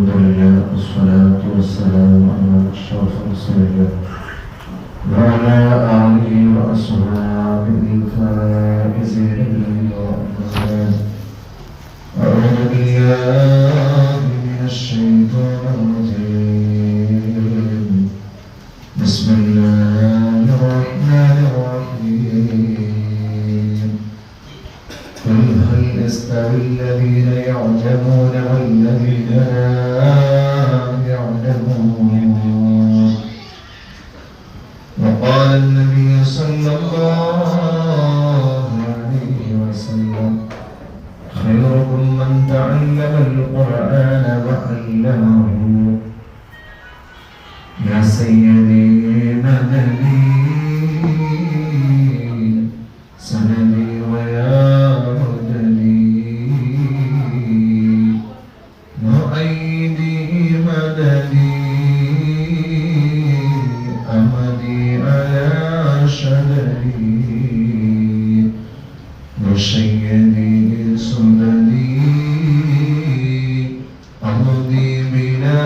لله والصلاة والسلام على أشرف رسول الله وعلى آله وأصحابه الفائزين بالرحمن. أعوذ بالله من الشيطان الرجيم. بسم الله الرحمن الرحيم. قل هل يستوي الذين يعلمون والذين لا يعلمون. وقال النبي صلى الله عليه وسلم خيركم من تعلم القرآن وعلمه. يا سيدي مدني سندي ويا مدني مؤيدي مدني أمدي على شدري مشيدي سندي أمضي بلا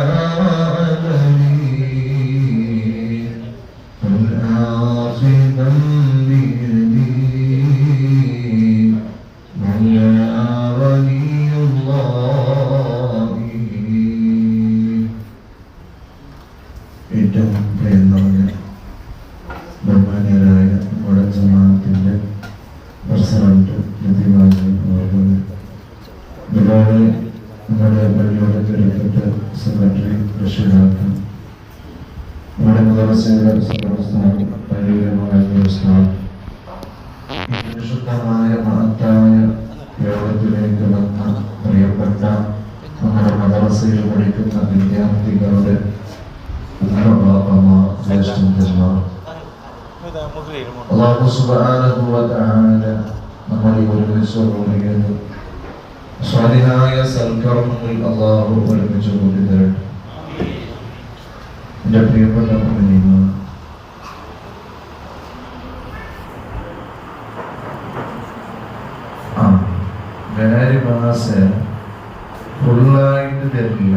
ഏറ്റവും പ്രിയം നിറഞ്ഞ ബഹുമാന്യരായ നമ്മുടെ ജമാഅത്തിന്റെ പ്രസിഡന്റ് അതുപോലെ നമ്മുടെ പള്ളിയുടെ തിരക്കിട്ട സെക്രട്ടറി റഷീദാക്ക, നമ്മുടെ മദ്രസയുടെ വിശുദ്ധമായ മഹത്തായ യോഗത്തിലേക്ക് വന്ന പ്രിയപ്പെട്ട നമ്മുടെ മദ്രസയിൽ പഠിക്കുന്ന വിദ്യാർത്ഥികളുടെ അല്ലാഹു സുബ്ഹാനഹു വ തആല നമ്മളെ ഒരുമിച്ച് സ്വാലിഹായ സൽക്കർമ്മങ്ങളിൽ അല്ലാഹു ഒരുമിച്ച് കൂടി തരട്ടെ. എൻ്റെ പ്രിയപ്പെട്ട മുഅ്മിനീങ്ങൾ, ജനുവരി മാസം ഫുള്ളായിട്ട് തരില്ല.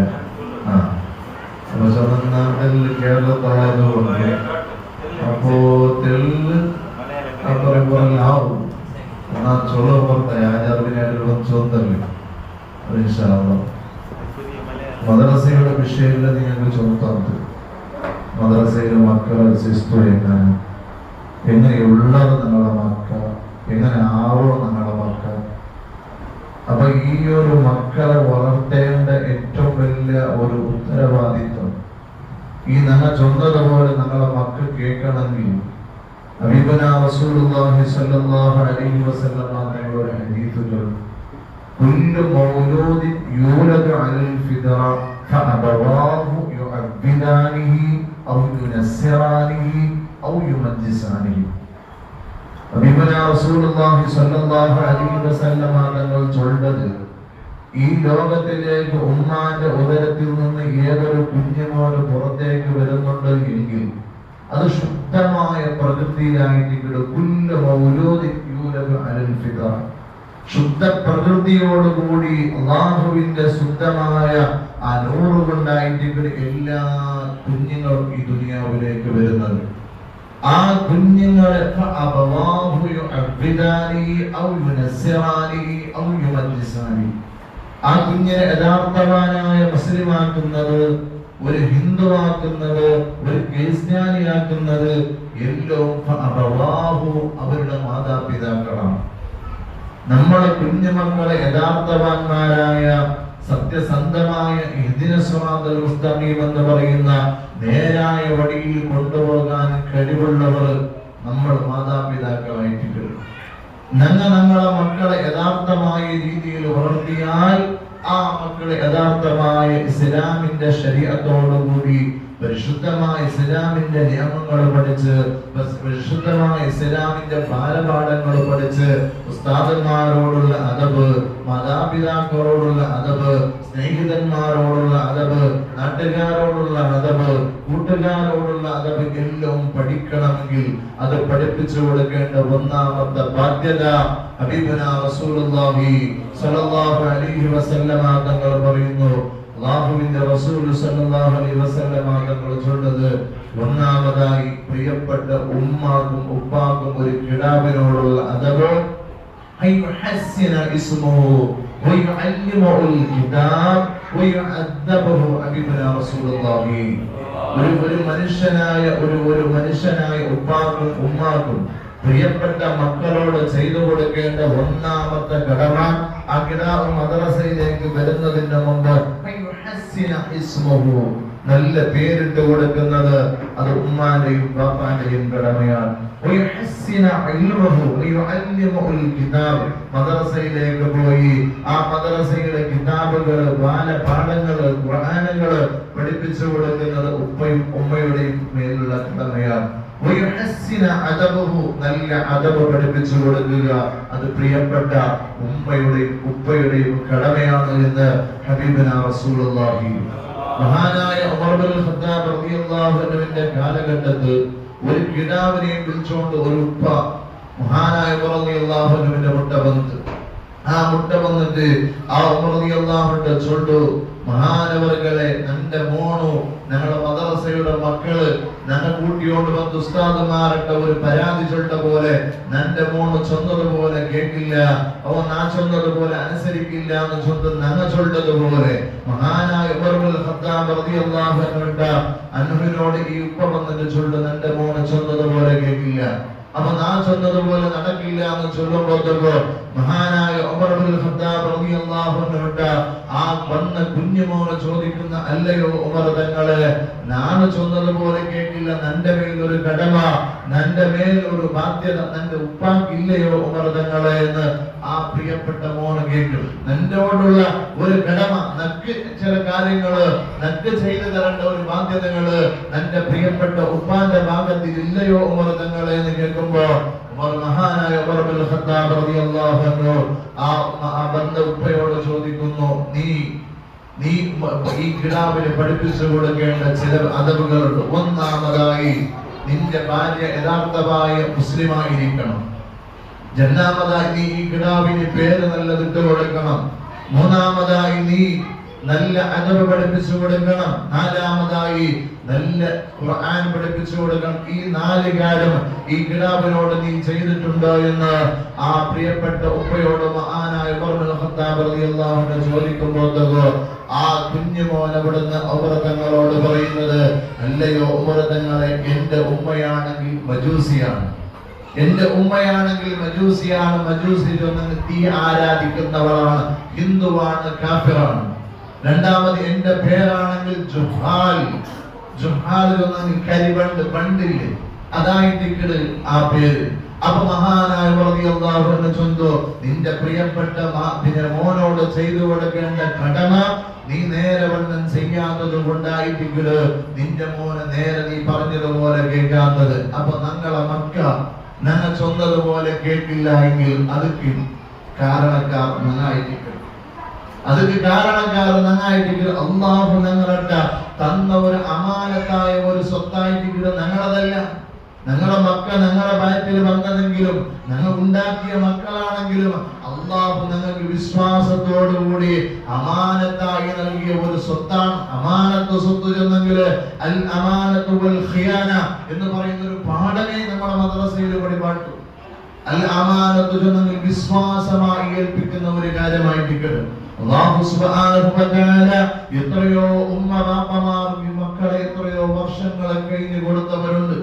അപ്പൊ സ്വന്തം കേരളത്തായതുകൊണ്ട് അപ്പോ തെല്ല് പറയുമ്പോഴാവും എന്നാ ചൊള്ള പുറത്തെ ആചാർവിനായിട്ടുള്ള ചൊന്തല്ലേ. മദ്രസയുടെ വിഷയമില്ല നിങ്ങൾക്ക് ചൊന്താത്ത്. മദ്രസയിലെ മക്കളെ ശിസ്തു എങ്ങനെയുള്ളത് നിങ്ങളുടെ മക്കൾ, എങ്ങനെ ആവണം നിങ്ങളുടെ മക്കൾ. അപ്പൊ ഈ ഒരു മക്കളെ വളർത്തേണ്ട ഏറ്റവും വലിയ ഒരു ഉത്തരവാദിത്വം ഈ ഞങ്ങൾ ചൊന്നതുപോലെ ഞങ്ങളെ മക്കൾ കേൾക്കണമെങ്കിൽ ഹബീബനാ റസൂലുള്ളാഹി സ്വല്ലല്ലാഹു അലൈഹി വസല്ലം തങ്ങളുടെ ഹദീസുകൾ കുല്ലു മൗലൂദിൻ യൂലദു അലൽ ഫിദ്റ ഫഅബവാഹു യുഅബ്ബിദാനിഹി ഔ യുനസ്സിറാനിഹി ഔ യുമജ്ജിസാനിഹി. ഹബീബനാ റസൂലുള്ളാഹി സ്വല്ലല്ലാഹു അലൈഹി വസല്ലം തങ്ങൾ ചൊല്ലുന്നത്, ഈ ലോകത്തിലേക്ക് ഉമ്മാന്റെ ഉദരത്തിൽ നിന്ന് ഏതൊരു കുഞ്ഞുമോന് പുറത്തേക്ക് വരുന്നുണ്ട് എങ്കിൽ അത് ശുദ്ധമായ പ്രകൃതിയിലായിട്ട് ശുദ്ധ പ്രകൃതിയോടുകൂടി അല്ലാഹുവിന്റെ ശുദ്ധമായ ആ നൂറ് കൊണ്ടായിട്ട് എല്ലാ കുഞ്ഞുങ്ങളും ഈ ദുനിയാവിലേക്ക് വരുന്നത്. ആ കുഞ്ഞുങ്ങളെ ആ കുഞ്ഞിനെ യഥാർത്ഥവാനായ മുസ്ലിമാക്കുന്നത്, ഒരു ഹിന്ദുവാക്കുന്നത്, ഒരു ക്രിസ്ത്യാനിയാക്കുന്നത് എല്ലാം അവരുടെ മാതാപിതാക്കളാണ്. നമ്മളെ കുഞ്ഞുമക്കളെ യഥാർത്ഥവാന്മാരായ സത്യസന്ധമായ ഇഹ്ദിനസ് സിറാത്തൽ മുസ്തഖീം എന്ന് പറയുന്ന നേരായ വഴിയിൽ കൊണ്ടുപോകാൻ കഴിവുള്ളവർ നമ്മൾ മാതാപിതാക്കളായിട്ടുണ്ട്. നമ്മളെ മക്കളെ യഥാർത്ഥമായ രീതിയിൽ വളർത്തിയാൽ ആ മക്കളെ യഥാർത്ഥമായ ഇസ്ലാമിന്റെ ശരീഅത്തോടുകൂടി പരിശുദ്ധമായ ഇസ്ലാമിന്റെ നിയമങ്ങൾ പഠിച്ച്, പരിശുദ്ധമായ ഇസ്ലാമിന്റെ ബാലപാഠങ്ങൾ പഠിച്ച്, ഉസ്താദന്മാരോടുള്ള അദബ്, മാതാപിതാക്കളോടുള്ള അദബ്, സ്നേഹിതന്മാരോടുള്ള അദബ്, നാട്ടുകാരോടുള്ള അദബ്, കൂട്ടുകാരോടുള്ള അദബ് എല്ലാം പഠിക്കണമെങ്കിൽ അത് പഠിപ്പിച്ചു കൊടുക്കേണ്ട ഒന്നാമത്തെ ബാധ്യത ഹബീബുനാ റസൂലുള്ളാഹി സ്വല്ലല്ലാഹു അലൈഹി വസല്ലമ തങ്ങൾ പറയുന്നു, അല്ലാഹുവിന്റെ റസൂൽ സല്ലല്ലാഹു അലൈഹി വസല്ലം തങ്ങൾ ചൊല്ലുന്നത്, ഒന്നാമതായി പ്രിയപ്പെട്ട ഉമ്മാക്കും ഉപ്പാക്കും ഒരു കിടാവിനോടുള്ള അദബ് അയ്യുഹസ്സിന ഇസ്മുഹു വയുഅല്ലിമുൽ കിതാബ് വയുഅദ്ദബുഹു ഹബീബുനാ റസൂലുള്ളാഹി. ഒരു മനുഷ്യനായ ഉപ്പാക്കും ഉമ്മാക്കും പ്രിയപ്പെട്ട മക്കളോട് ചെയ്തു കൊടുക്കേണ്ട ഒന്നാമത്തെ കടമ, ആ കിടാവ് മദ്രസയിലേക്ക് വരുന്നതിന് മുമ്പ് നല്ല പേരിട്ട് കൊടുക്കുന്നത് അത് ഉമ്മാന്റെയും ബാപ്പാന്റെയും കടമയാണ്. മദ്രസയിലേക്ക് പോയി ആ മദ്രസയിലെ കിതാബുകള്, ബാലപാഠങ്ങള്, ഖുർആനുകള് പഠിപ്പിച്ചു കൊടുക്കുന്നത് ഉപ്പയും ഉമ്മയുടെയും മേലുള്ള കടമയാണ്. നല്ല അദബ് പഠിപ്പിച്ചു കൊടുക്കുക, അത് പ്രിയപ്പെട്ട ഉമ്മയുടെയും ഉപ്പയുടെയും കടമയാണ് എന്ന് ഹബീബുനാ റസൂലുള്ളാഹി. മഹാനായ ഉമർ ഇബ്നുൽ ഖത്താബ് റളിയല്ലാഹു അൻഹുവിന്റെ കാലഘട്ടത്തിൽ ഒരു കിടാവിനെ വിളിച്ചുകൊണ്ട് ഒരു ഉപ്പ മഹാനായ ഉമർ റളിയല്ലാഹു അൻഹുവിന്റെ മുട്ട വന്നിട്ട് ആ മുട്ട വന്നിട്ട് ആ ഉമർ റളിയല്ലാഹു അൻഹു ചൊല്ലു, മഹാനവറുകളെ, എന്റെ മോണു ഞങ്ങളുടെ മദ്രസയുടെ മക്കള് ഞങ്ങൾ കൂട്ടിയോണ്ട് വന്ന് ഉസ്താദുമാരൊക്കെ ഒരു പരാതി ചൊല്ല പോലെ എന്റെ മോണ് ചൊന്നതുപോലെ കേൾക്കില്ല, അവൻ ആ ചൊന്നതുപോലെ അനുസരിക്കില്ല എന്ന് ചൊന്ന് ഞങ്ങൾ ചൊല്ലതുപോലെ മഹാനായ ഉമർ ഇബ്നുൽ ഖത്താബ് റളിയല്ലാഹു അൻഹുവിനോട് ഈ ഉപ്പ വന്നിട്ട് ചൊല്ലു, എന്റെ മോണ് ചൊന്നതുപോലെ കേൾക്കില്ല, അവൻ ആ ചൊന്നതുപോലെ നടക്കില്ല എന്ന് ചൊല്ലുമ്പോഴത്തേക്ക് മഹാനായ ഉമർ ഇബ്നുൽ ഖത്താബ് റളിയല്ലാഹു അൻഹു ആ വന്ന കുഞ്ഞുമോനെ ചോദിക്കുന്ന, അല്ലയോ ഉമർ തങ്ങളെ, ഞാൻ ചൊന്നതുപോലെ കേട്ടില്ല, നിന്റെ മേൽ ഒരു കടമ, നിന്റെ മേൽ ഒരു ബാധ്യത നിന്റെ ഉപ്പാക്കില്ലയോ ഉമർ തങ്ങളെ എന്ന് ആ പ്രിയപ്പെട്ട മോന് കേൾക്കും. നിന്നോടുള്ള ഒരു കടമ, നക്ക് ചില കാര്യങ്ങള് നക്ക് ചെയ്തു തരേണ്ട ഒരു ബാധ്യതകള് നിന്റെ പ്രിയപ്പെട്ട ഉപ്പാന്റെ ഭാഗത്തിൽ ഇല്ലയോ ഉമർ തങ്ങളെ എന്ന് കേൾക്കുമ്പോ മഹാനായ ഉമർ ഇബ്നുൽ ഖത്താബ് റളിയല്ലാഹു അൻഹു ആ ബന്ധ ഉപ്പയോട് ചോദിക്കുന്നു, നീ ഈ കിടാവിനെ പഠിപ്പിച്ചു കൊടുക്കേണ്ട ചില അദബുകളുണ്ട്. ഒന്നാമതായി നിന്റെ ഭാര്യ യഥാർത്ഥമായ മുസ്ലിമായിരിക്കണം. രണ്ടാമതായി നീ ഈ കിടാവിന് പേര് നല്ലതിട്ട് കൊടുക്കണം. മൂന്നാമതായി നീ നല്ല അദബ് പഠിപ്പിച്ചു കൊടുക്കണം. നാലാമതായി നല്ല ഖുർആൻ പഠിപ്പിച്ചു കൊടുക്കണം. ഈ 4 കാര്യം ഈ കിടാവിനോട് നീ ചെയ്തിട്ടുണ്ടോ എന്ന് ആ പ്രിയപ്പെട്ട ഉപ്പയോട് മഹാനായ ഉമർ ഇബ്നുൽ ഖത്താബ് റളിയല്ലാഹു അൻഹു ചോദിക്കുമ്പോൾ ആ കുഞ്ഞുമോൻ അവിടുന്ന് ഉമർ തങ്ങളോട് പറയുന്നത്, അല്ലയോ ഉമർ തങ്ങളെ, എന്റെ ഉമ്മയാണെങ്കിൽ മജൂസിയാണ്, എന്റെ ഉമ്മയാണെങ്കിൽ മജൂസിയാണ്, മജൂസി തീ ആരാധിക്കുന്നവളാണ്, ഹിന്ദുവാണ്, കാഫിറാണ്. രണ്ടാമത് എന്റെ പേരാണെങ്കിൽ ജുഹാൽ, കരിവണ്ട്, ബണ്ടില്ലേ, അതായിട്ട് ആ പേര്. അപ്പൊ മഹാനായ റളിയല്ലാഹു അൻഹു ചൊന്നു, നിന്റെ പ്രിയപ്പെട്ട മോനോട് ചെയ്തു കൊടുക്കേണ്ട കടമ നീ നേരെ വണ്ണം ചെയ്യാത്തത് കൊണ്ടായിട്ടില്ല നിന്റെ മോനെ നേരെ നീ പറഞ്ഞതുപോലെ കേൾക്കാത്തത്. അപ്പൊ ഞങ്ങളെ മക്ക ഞങ്ങൾ ചൊന്നതുപോലെ കേൾക്കില്ല എങ്കിൽ അതുക്ക് കാരണക്കാർ നന്നായിട്ടില്ല, அதுக்கு காரணக்காரன் நங்காயிட்டு അല്ലാഹു ഞങ്ങളുടെ തന്ന ഒരു അമാനത്തായ ഒരു സ്വത്തായിട്ട് ഞങ്ങളതല്ല. ഞങ്ങളുടെ മക്കൾ ഞങ്ങളുടെ വയറ്റിൽ വന്നതെങ്കിലും ഞങ്ങൾ ഉണ്ടാക്കിയ മക്കളാണെങ്കിലും അല്ലാഹു ഞങ്ങൾക്ക് വിശ്വാസത്തോടുകൂടി അമാനത്തായി നൽകിയ ഒരു സ്വത്താണ്. അമാനത്ത് സ്വത്ത് ചെന്നെങ്കിൽ അൽ അമാനത്തു വൽ ഖിയാന എന്ന് പറയുന്ന ഒരു പാഠമേ നമ്മുടെ മദ്രസയിൽ പഠിപ്പാട്ടു. അൽ അമാനത്തു ചെന്നെങ്കിൽ വിശ്വാസമായി ഏൽപ്പിക്കുന്ന ഒരു കാര്യമായിട്ട് അല്ലാഹു സുബ്ഹാനഹു വ തആല എത്രയോ ഉമ്മ ബാപ്പമാർ മക്കളെ എത്രയോ വർഷങ്ങൾ കഴിഞ്ഞ് കൊടുത്തവരുണ്ട്,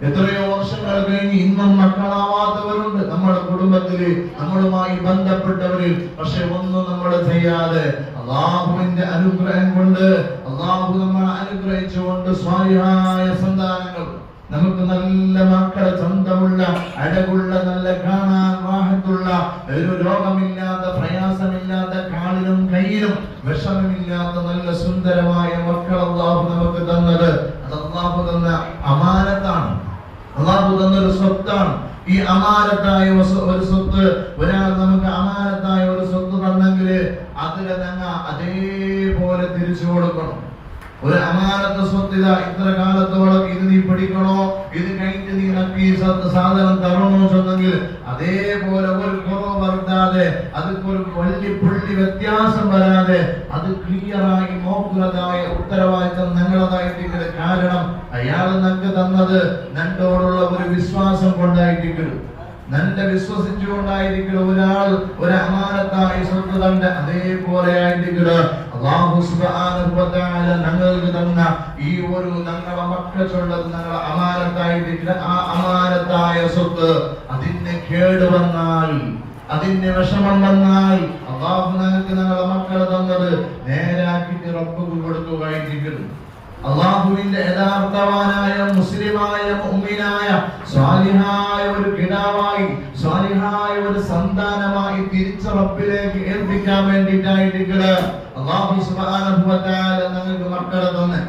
എത്രയോ വർഷങ്ങൾ കഴിഞ്ഞ് ഇന്നും മക്കളാവാത്തവരുണ്ട് നമ്മുടെ കുടുംബത്തില്, നമ്മളുമായി ബന്ധപ്പെട്ടവരിൽ. പക്ഷെ ഒന്നും നമ്മൾ ചെയ്യാതെ അല്ലാഹുവിന്റെ അനുഗ്രഹം കൊണ്ട് അല്ലാഹു നമ്മളെ അനുഗ്രഹിച്ചുകൊണ്ട് സ്വാലിഹായ സന്താനങ്ങൾ, നമുക്ക് നല്ല മക്കളെ, സ്വന്തമുള്ള അഴകുള്ള, നല്ല കാണാൻ റാഹത്തുള്ള, ഒരു രോഗമില്ലാത്ത, പ്രയാസമില്ലാത്ത, കാലിനും കയ്യിലും വിഷമമില്ലാത്ത നല്ല സുന്ദരമായ മക്കൾ അല്ലാഹു നമുക്ക് തന്നത് അത് അല്ലാഹു തന്ന അമാനത്താണ്, അല്ലാഹു തന്നൊരു സ്വത്താണ്. ഈ അമാനത്തായ ഒരു സ്വത്ത് ഒരാൾ നമുക്ക് അമാനത്തായ ഒരു സ്വത്ത് തന്നെങ്കിൽ അതിനെ ഞങ്ങൾ അതേപോലെ തിരിച്ചു കൊടുക്കണം. ഒരു അമാനത്ത് സ്വത്തിത ഇത്ര കാലത്തോളം ഇത് നീ പിടിക്കണോ, ഇത് കഴിഞ്ഞ് നീ നക്കി സാധനം തരണോ ചെന്നെങ്കിൽ അതേപോലെ ഒരു കുറവ് വരുത്താതെ, അതൊരു പുള്ളി വ്യത്യാസം വരാതെ അത് ക്ലിയറായി നോക്കുന്നതായ ഉത്തരവാദിത്തം ഞങ്ങളതായിട്ടിരിക്കുന്നത്. കാരണം അയാൾ നമുക്ക് തന്നത് നന്നോടുള്ള ഒരു വിശ്വാസം കൊണ്ടായിട്ടിരിക്കുന്നു. നന്നെ വിശ്വസിച്ചുകൊണ്ടായിരിക്കണം ഒരാൾ ഒരു അമാനത്തായി സ്വത്ത് തന്റെ അതേപോലെ ആയിരിക്കണം. അല്ലാഹു സുബ്ഹാനഹു വ തആല ഞങ്ങൾക്ക് തന്ന ഈ ഒരു ഞങ്ങളെ മക്കൾക്കുള്ളത് ഞങ്ങളെ അമാനത്തായിരിക്കണം. ആ അമാനത്തായ സ്വത്ത് അതിന് കേട് വന്നാൽ, അതിന് വിഷമം വന്നാൽ അല്ലാഹു ഞങ്ങൾക്ക് ഞങ്ങളെ മക്കളെ തന്നത് നേരാക്കിയിട്ട് റബ്ബുക്ക് കൊടുക്കുകയായിരിക്കണം. അല്ലാഹുവിന്റെ യഥാർത്ഥവാനായ മുസ്ലിമായ മുഅ്മിനായ സ്വാലിഹായ ഒരു കിടാവായി, സ്വാലിഹായ ഒരു സന്താനമായി തിരിച്ച് റബ്ബിലേക്ക് ഏൽപ്പിക്കാൻ വേണ്ടിയിട്ടായിട്ട് അല്ലാഹു സുബ്ഹാനഹു വ തആല ഞങ്ങൾക്ക് മക്കളെ തന്നെ.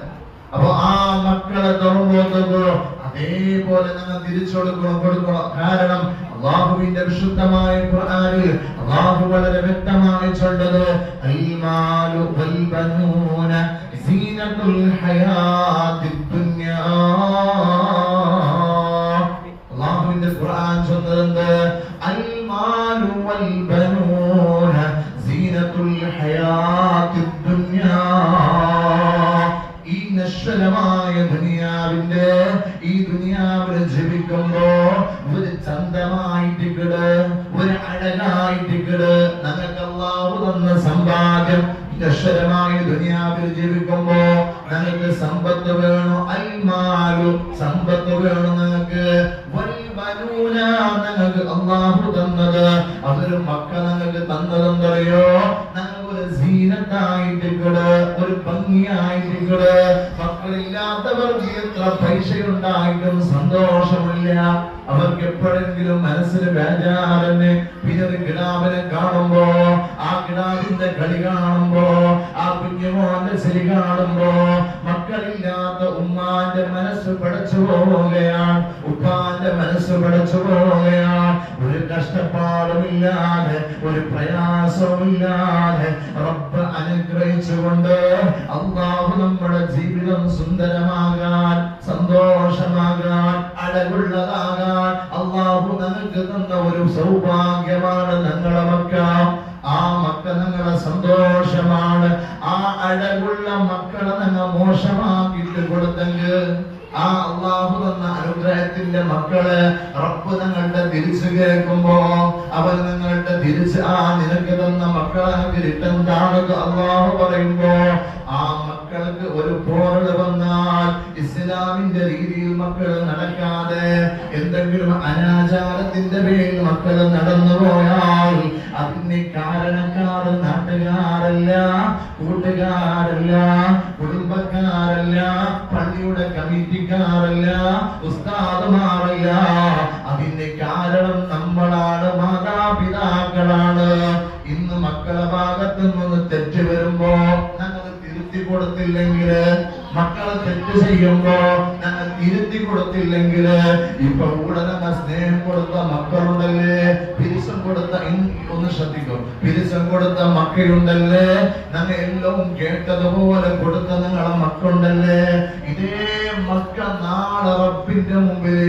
അപ്പൊ ആ മക്കളെ തുറമ്പോത്തോ അതേപോലെ ഞങ്ങൾ തിരിച്ചു കൊടുക്കണം. കാരണം അല്ലാഹുവിന്റെ വിശുദ്ധമായ ഖുർആനിൽ അല്ലാഹു വളരെ വ്യക്തമായി ചൊല്ലത് അൽമാലു വൽ ബനൂന സീനത്തുൽ ഹയാത്തിദ് ദുനിയാ. അല്ലാഹുവിന്റെ ഖുർആൻ ചൊല്ലുന്നത് അൽമാലു വൽ ബനൂന സീനത്തുൽ ഹയാത്തിദ് ദുനിയാ. ഈ നശ്വരമായ ദുനിയാവിന്റെ ഈ ദുനിയാവിൽ ജീവിക്കുമ്പോ ഒരു ചന്തമായിട്ടിക്കട്, ഒരു അഴകായിട്ടിക്കട് നമുക്ക് അല്ലാഹു തന്ന സമ്പാദ്യം. നശ്വരമായ ദുനിയാവിൽ ജീവിക്കുമ്പോ നമുക്ക് സമ്പത്ത് വേണോ, അൽമാലു സമ്പത്ത് വേണോ നിങ്ങൾക്ക്, വൽബനൂന നിങ്ങൾക്ക് അല്ലാഹു തന്നത് അതൊരു മക്ക നിങ്ങൾക്ക് തന്നതെന്തറിയോ, ഒരു സീനത്തായിട്ടിക്കട്, ഒരു ഭംഗിയായിട്ടിക്കട്. മക്കളില്ലാത്തവർക്ക് എത്ര പൈസയുണ്ടായിട്ടും സന്തോഷമില്ല. അവർക്ക് എപ്പോഴെങ്കിലും മനസ്സിന് ബേജാറന്നെ. പിന്നെ ഒരു കിടാവിനെ കാണുമ്പോ, ആ കിടാവിന്റെ കളി കാണുമ്പോ, ആ കുഞ്ഞുമോന്റെ ശരി കാണുമ്പോ മക്കളില്ലാത്ത ഉമ്മാന്റെ മനസ്സ് പടച്ചു പോവുകയാണ്, ഉപ്പാന്റെ മനസ്സ് പടച്ചു പോവുകയാണ്. ഒരു കഷ്ടപ്പാടുമില്ലാതെ, ഒരു പ്രയാസവുമില്ലാതെ റബ്ബ് അനുഗ്രഹിച്ചുകൊണ്ട് അല്ലാഹു നമ്മുടെ ജീവിതം സുന്ദരമാകാൻ, സന്തോഷമാകാൻ, അഴകുള്ളതാകാൻ അല്ലാഹു നമുക്ക് തന്ന ഒരു സൗഭാഗ്യമാണ് ഞങ്ങളെ മക്ക. ആ മക്ക ഞങ്ങളെ സന്തോഷമാണ്. ആ അഴകുള്ള മക്കളെ ഞങ്ങൾ മോശമാക്കിയിട്ട് കൊടുത്തെങ്കിൽ ആ അല്ലാഹു തന്ന അനുഗ്രഹത്തിന്റെ മക്കളെ റബ്ബ് ഞങ്ങളുടെ തിരിച്ചു കേൾക്കുമ്പോ അവർ ഞങ്ങളുടെ തിരിച്ച് ആ നിനക്ക് തന്ന മക്കളെ കിട്ടണ്ടാണെന്ന് അല്ലാഹു പറയുമ്പോ ആ മക്കൾക്ക് ഒരു പോറൽ വന്നാൽ, ഇസ്ലാമിന്റെ രീതിയിൽ മക്കൾ നടക്കാതെ എന്തെങ്കിലും അനാചാരത്തിന്റെ പേരിൽ മക്കൾ നടന്നു പോയാൽ അതിന് കാരണക്കാർ നാട്ടുകാരല്ല, കൂട്ടുകാരല്ല, കുടുംബക്കാരല്ല, പള്ളിയുടെ കമ്മിറ്റിക്കാരല്ല, ഉസ്താദുമാരല്ല. അതിന്റെ കാരണം നമ്മളാണ്, മാതാപിതാക്കളാണ്. ഇന്ന് മക്കളെ ഭാഗത്ത് നിന്ന് തെറ്റ് വരുമ്പോ ഞങ്ങൾ തിരുത്തി കൊടുത്തില്ലെങ്കിൽ, മക്കളെ തെറ്റ് ചെയ്യുമ്പോ ഞങ്ങൾ തിരുത്തി കൊടുത്തില്ലെങ്കിൽ, ഇപ്പൊ ഉടനെ സ്നേഹം കൊടുത്ത മക്കളുണ്ടല്ലേ, പിരിസം കൊടുത്ത, ഒന്ന് ശ്രദ്ധിക്കും, പിരിസം കൊടുത്ത മക്കളുണ്ടല്ലേ, ഞങ്ങൾ എല്ലാം കേട്ടതുപോലെ കൊടുത്ത നിങ്ങളെ മക്കളുണ്ടല്ലേ. ഇതേ മക്ക നാളെ റബ്ബിന്റെ മുമ്പിൽ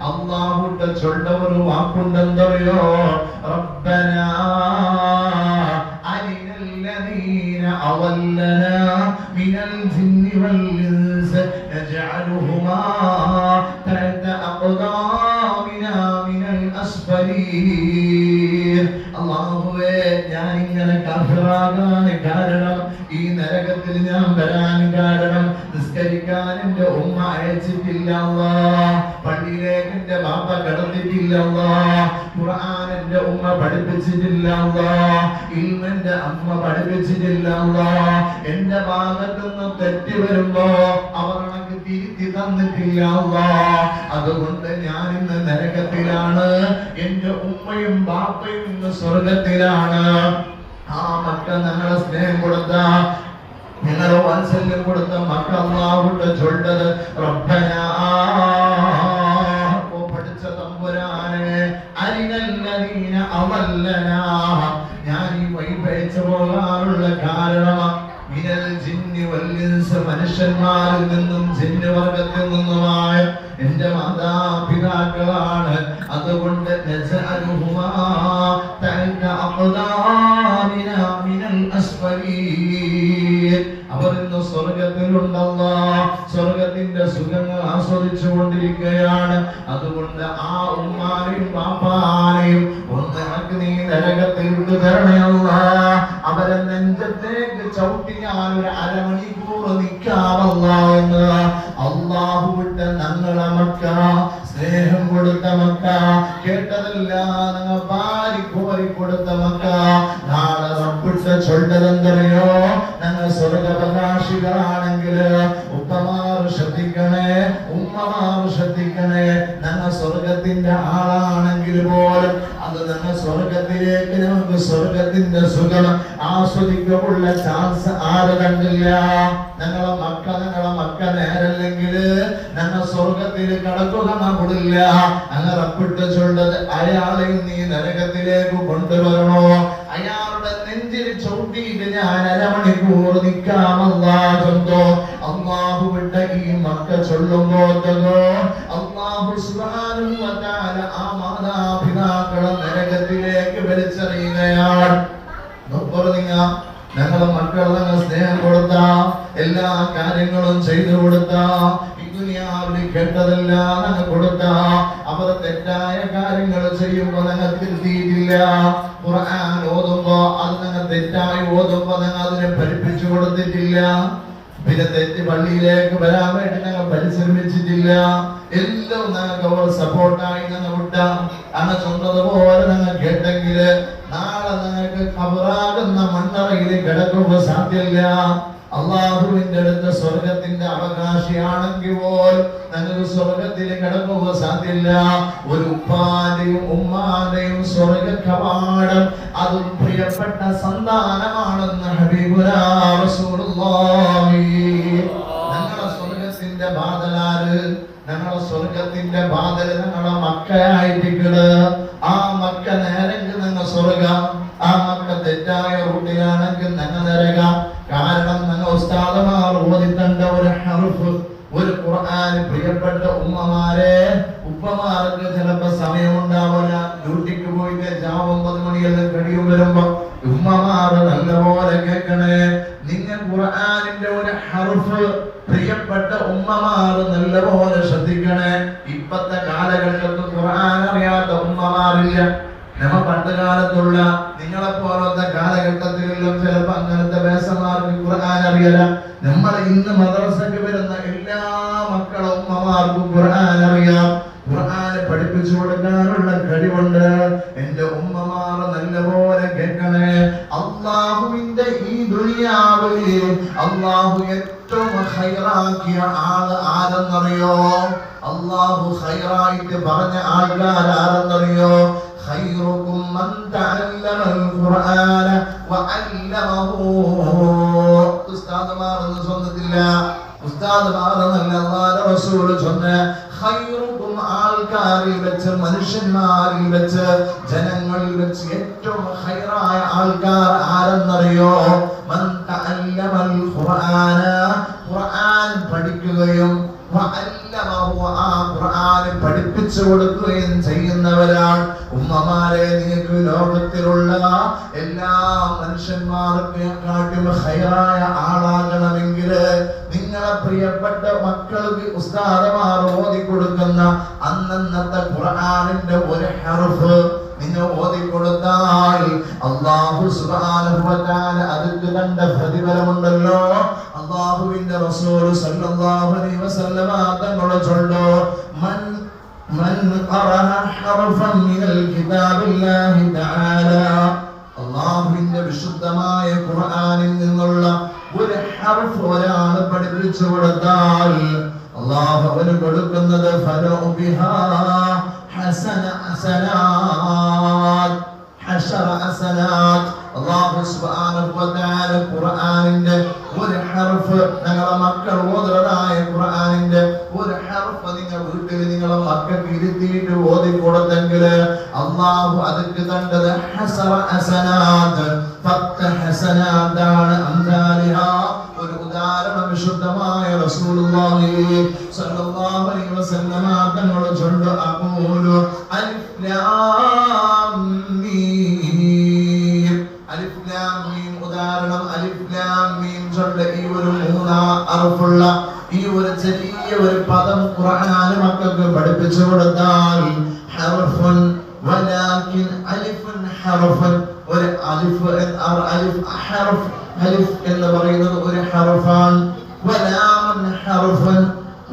അല്ലാഹുവിന്റെ ചൊല്ല ഒരു വാക്കുണ്ടെന്തറിയോ, റബ്ബനാ അരിനല്ലദീന അവല്ലനാ മിനൽ ജിന്നി വൽ ഇൻസ് നജഅലുഹുമാ തഹത അഖ്ദാമിനാ മിനൽ അസ്ഫലീൻ. അല്ലാഹുവേ, ഞാൻ ഇങ്ങനെ കാഫിറാകാൻ കാരണം, ഈ നരകത്തിൽ ഞാൻ വരാൻ കാരണം നിസ്കരിക്കാൻ എന്റെ ഉമ്മ അയച്ചിട്ടില്ല അല്ലാഹ്, പള്ളിയിലേക്ക് എന്റെ ബാപ്പ കടത്തിട്ടില്ല അല്ലാഹ്, ഖുർആൻ എന്റെ ഉമ്മ പഠിപ്പിച്ചിട്ടില്ല അല്ലാഹ്, ഇൽമ എന്റെ അമ്മ പഠിപ്പിച്ചിട്ടില്ല അല്ലാഹ്. എന്റെ ഭാഗത്ത് നിന്ന് തെറ്റി വരുമ്പോ അവർ എനിക്ക് തിരുത്തി തന്നിട്ടില്ല അല്ലാഹ്. അതുകൊണ്ട് ഞാൻ ഇന്ന് നരകത്തിലാണ്, എന്റെ ഉമ്മയും ബാപ്പയും ഇന്ന് സ്വർഗത്തിലാണ്. ആ മക്ക ഞങ്ങളെ സ്നേഹം കൊടുത്ത, ഞങ്ങളെ വാത്സല്യം കൊടുത്ത മക്ക അല്ലാഹുവിന്റെ ചൊല്ലത് റബ്ബനാ, പഠിച്ച തമ്പുരാനെ, അരിനല്ലദീന അവല്ലനാ, ഞാൻ ഈ വഴി പഴിച്ചു പോകാനുള്ള കാരണം മിനൽ ജിന്നി വൽ ഇൻസ്, മനുഷ്യന്മാർ മാതാപിതാക്കളാണ്. അതുകൊണ്ട് നസഅലുഹുമാ തഅക അഖ്ദാമിനാ മിനൽ അസ്ഫലീൻ. അവർ ഇന്ന് സ്വർഗത്തിലുണ്ടല്ലോ, സ്വർഗത്തിന്റെ സുഖങ്ങൾ ആസ്വദിച്ചു കൊണ്ടിരിക്കുകയാണ്. അതുകൊണ്ട് ആ ഉമ്മാനെയും പാപ്പാനെയും ഒന്ന് നീ നരകത്തിൽ വിട്ടുതരണയല്ല. അവരെ നെഞ്ചത്തേക്ക് ചവിട്ടി ഞാൻ ഒരു അരമണിക്കൂർ നിൽക്കാമല്ല എന്ന് അള്ളാഹു വിട്ട ഞങ്ങളെ മക്ക, സ്നേഹം കൊടുത്ത മക്ക, കേട്ടതെല്ലാം നിങ്ങൾ പാരി കോരി കൊടുത്ത മക്ക, നാളെ റബ്ബിട്ട ചൊല്ലതെന്തറിയോ? ഞങ്ങൾ സ്വർഗാവകാശികളാണെങ്കിൽ ഉപ്പമാർ ശ്രദ്ധിക്കണേ, ഉമ്മമാർ ശ്രദ്ധിക്കണേ. ഞങ്ങൾ സ്വർഗത്തിന്റെ ആളാണെങ്കിൽ പോലും അത് ഞങ്ങൾ സ്വർഗത്തിലേക്ക് നമുക്ക് സ്വർഗത്തിന്റെ സുഖം ആസ്വദിക്കുള്ള ചാൻസ് ആര് കണ്ടില്ല? ഞങ്ങളെ മക്ക നേരല്ലെങ്കിൽ ഞങ്ങൾ സ്വർഗത്തിൽ കടക്കുക കൂടില്ല. അങ്ങനെ റബ്ബിട്ട് ചൊല്ലത് അയാളെയും നീ നരകത്തിലേക്ക് കൊണ്ടുവരണോ? അയാളുടെ നെഞ്ചിൽ ചവിട്ടിയിട്ട് ഞാൻ അരമണിക്കൂർ നിൽക്കാമല്ലാ ചൊന്തോ? അല്ലാഹു വിട്ട ഈ മക്ക ചൊല്ലുമ്പോഴത്തതോ അല്ലാഹു സുബ്ഹാനഹു വ തആല ആ മാതാപിതാക്കളെ നരകത്തിലേക്ക് വലിച്ചെറിയുകയാണ്. ഞങ്ങളെ മക്കളെ സ്നേഹം കൊടുത്ത, എല്ലാ കാര്യങ്ങളും ചെയ്തു കൊടുത്ത, ഈ ദുനിയാവിൽ കേട്ടതെല്ലാം ഞങ്ങൾ കൊടുത്ത, അവർ തെറ്റായ കാര്യങ്ങൾ ചെയ്യുമ്പോ ഞങ്ങൾ തിരുത്തിയിട്ടില്ല. ഖുർആൻ ഓതുമ്പോ അത് ഞങ്ങൾ തെറ്റായി ഓതുമ്പോ ഞങ്ങൾ അതിനെ പഠിപ്പിച്ചു കൊടുത്തിട്ടില്ല. പിന്നെ തെറ്റ് പള്ളിയിലേക്ക് വരാൻ വേണ്ടി ഞങ്ങൾ പരിശ്രമിച്ചിട്ടില്ല. എല്ലാം ഞങ്ങൾക്ക് അവർ സപ്പോർട്ടായി ഞങ്ങൾ വിട്ട അങ്ങനെ ചൊന്നതുപോലെ ഞങ്ങൾ കേട്ടെങ്കിൽ നാളെ ഞങ്ങൾക്ക് ഖബറാകുന്ന മണ്ണറയിൽ കിടക്കുമ്പോൾ സാധ്യല്ല. അള്ളാഹുവിന്റെ അടുത്ത് സ്വർഗത്തിന്റെ അവകാശിയാണെങ്കിൽ പോലും ഞങ്ങൾക്ക് സ്വർഗത്തിൽ കിടക്കുമ്പോൾ സാധ്യല്ല. ഒരു ഉപ്പാന്റെയും ഉമ്മാന്റെയും സ്വർഗ കവാടം അതും പ്രിയപ്പെട്ട സന്താനമാണെന്ന് ഹബീബുനാ റസൂലുള്ളാഹി. ഞങ്ങളുടെ സ്വർഗത്തിന്റെ ബാദലാര്, ഞങ്ങളുടെ സ്വർഗത്തിന്റെ ബാദൽ ഞങ്ങളുടെ മക്കയായിട്ടിക്കണ്. ആ മക്ക നേരെങ്കിൽ ഞങ്ങൾ സ്വർഗം, ആ മക്ക തെറ്റായ റൂട്ടിലാണെങ്കിൽ ഞങ്ങൾ നരകം. കാരണം ഞങ്ങൾ ഉസ്താദമാർ ഓതിത്തണ്ട ഒരു ഹർഫ്, ഒരു ഖുർആൻ പ്രിയപ്പെട്ട ഉമ്മമാരെ, ഉപ്പമാർക്ക് ചിലപ്പോ സമയമുണ്ടാവില്ല, ഡ്യൂട്ടിക്ക് പോയിട്ട് 9 മണിയെല്ലാം കഴിയും വരുമ്പോ ഉമ്മമാർ നല്ലപോലെ കേൾക്കണേ. നിങ്ങൾ ഖുർആനിന്റെ ഒരു ഹർഫ് പ്രിയപ്പെട്ട ഉമ്മമാർ നല്ലപോലെ ശ്രദ്ധിക്കണേ. ഇപ്പത്തെ കാലഘട്ടത്തിൽ ഖുർആൻ അറിയാത്ത ഉമ്മമാരില്ല. നമ്മ പണ്ട് കാലത്തുള്ള നിങ്ങളെ പോലത്തെ കാലഘട്ടത്തിലെല്ലാം ചിലപ്പോ അങ്ങനത്തെ വേഷമാർക്ക് ഖുർആൻ അറിയില്ല. നമ്മൾ ഇന്ന് മദ്രസക്ക് വരുന്ന എല്ലാ മക്കളും ഉമ്മമാർക്കും ഖുർആൻ അറിയാം. ഖുർആൻ പഠിപ്പിച്ചു കൊടുക്കാനുള്ള കഴിവുണ്ട്. എന്റെ ഉമ്മമാർ നല്ലപോലെ കേൾക്കണേ. അള്ളാഹുവിന്റെ ഈ ദുനിയാവിൽ അള്ളാഹു ഏറ്റവും ഖൈറാക്കിയ ആള് ആരെന്നറിയോ? അള്ളാഹു ഖൈറായിട്ട് പറഞ്ഞ ആൾക്കാർ ആരെന്നറിയോ? خيركم من تعلم القرآن وعلمه. ഉസ്താദുമാരെന്ന് സ്വന്തത്തില്ല, ഉസ്താദുമാരെന്നല്ല അല്ലാഹുവിന്റെ റസൂൽ ചൊന്ന ഖൈറുക്കും ആൾക്കാരിൽ വെച്ച്, മനുഷ്യന്മാരിൽ വെച്ച്, ജനങ്ങളിൽ വെച്ച് ഏറ്റവും ഖൈറായ ആൾക്കാർ ആരെന്നറിയോ? മൻ തഅല്ലമൽ ഖുർആന, ഖുർആൻ പഠിക്കുകയും ആ ഖുർആൻ പഠിപ്പിച്ചു കൊടുക്കുകയും ചെയ്യുന്നവരാണ്. ഉമ്മമാരെ, നിങ്ങൾക്ക് ലോകത്തിലുള്ള എല്ലാ മനുഷ്യന്മാർക്കും ഖൈറായ ആളാകണമെങ്കിൽ നിങ്ങളെ പ്രിയപ്പെട്ട മക്കൾക്ക് ഉസ്താദമാർ ഓതി കൊടുക്കുന്ന അന്നന്നത്തെ ഖുർആനിന്റെ ഒരു ഹർഫ് നിങ്ങൾ ഓതിക്കൊടുത്താൽ അല്ലാഹു സുബ്ഹാനഹു വ തആല അതിന് കണ്ട പ്രതിഫലമുണ്ടല്ലോ. അല്ലാഹുവിന്റെ റസൂൽ സല്ലല്ലാഹു അലൈഹി വസല്ലമ തങ്ങൾ ചൊല്ലു, മൻ ഖറഅ ഹർഫൻ മിനൽ കിതാബില്ലാഹി തആല, അല്ലാഹുവിന്റെ വിശുദ്ധമായ ഖുർആനിൽ നിന്നുള്ള ഒരു ഹർഫ് ഒരാൾ പഠിപ്പിച്ചു കൊടുത്താൽ അല്ലാഹു അവന് കൊടുക്കുന്നത് ഫലഉ ബിഹാ ഹസനാത്, 10 ഹസനാത്ത്. അല്ലാഹു സുബ്ഹാനഹു വ തആല ഖുർആനിന്റെ ഒരു ഹർഫ് ഞങ്ങളുടെ മക്കൾ ഓതുന്നതായ ഖുർആനിന്റെ ഒരു ഹർഫ് നിങ്ങൾ വീട്ടിൽ നിങ്ങളുടെ മക്കൾക്ക് ഇരുത്തിയിട്ട് ഓതി കൊടുത്തെങ്കിൽ അല്ലാഹു അതിക്ക് കണ്ടത് 10 ഹസനാത്ത്, 10 ഹസനാത്താണ്. അംസാലിഹ, ഒരു കാരണം വിശുദ്ധമായ റസൂലുള്ളാഹി സ്വല്ലല്ലാഹു അലൈഹി വസല്ലമ തങ്ങൾ ചൊല്ലു അഖൂലു അലിഫ് ലാം മീം. അലിഫ് ലാം മീം ഉദാഹരണം അലിഫ് ലാം മീം ചൊല്ല ഈ ഒരു അറഫുള്ള ഈ ഒരു ചെറിയ ഒരു പദം ഖുർആൻ മക്കൾക്ക് പഠിപ്പിച്ചു കൊടുത്താൽ ഹർഫുൻ വലാകിൻ അലിഫുൻ ഹർഫുൻ ഒരു അലിഫ് അലിഫ് ഹർഫ് അലിഫ് എന്ന് പറയുന്നത് ഒരു ഹർഫാണ് വലാമുൻ ഹർഫുൻ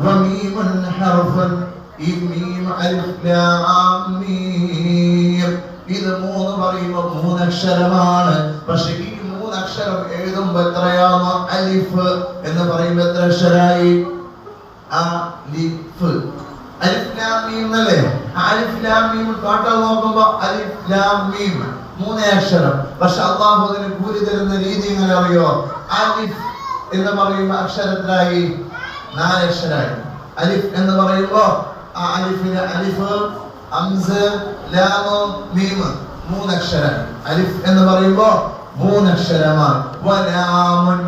വമീമുൻ ഹർഫുൻ ഈ മീം അലിഫ് ലാം മീം ഇത് മൂന്ന് പറയുമ്പോൾ മൂന്നക്ഷരമാണ്. പക്ഷെ ഈ മൂന്നക്ഷരം എഴുതുമ്പോൾ എത്രയാണോ അലിഫ് എന്ന് പറയുമ്പോൾ എത്ര അക്ഷരായി? അലിഫ് അലിഫ് ലാം മീം അല്ലേ? അലിഫ് ലാം മീം ടോട്ടൽ നോക്കുമ്പോൾ അലിഫ് ലാം മീം മൂന്നേ അക്ഷരം. പക്ഷെ അല്ലാഹു അതിന് കൂലി തരുന്ന രീതി എങ്ങനെ അറിയോ? അലിഫ് എന്ന് പറയുമ്പോൾ അക്ഷരത്തിലായി 4 അക്ഷരായി. അലിഫ് എന്ന് പറയുമ്പോൾ ആ അലിഫിന് അലിഫ് ഹംസ് ലാം മീം 3 അക്ഷരം. അലിഫ് എന്ന് പറയുമ്പോൾ 3 അക്ഷരമാണ്. വലാമുൻ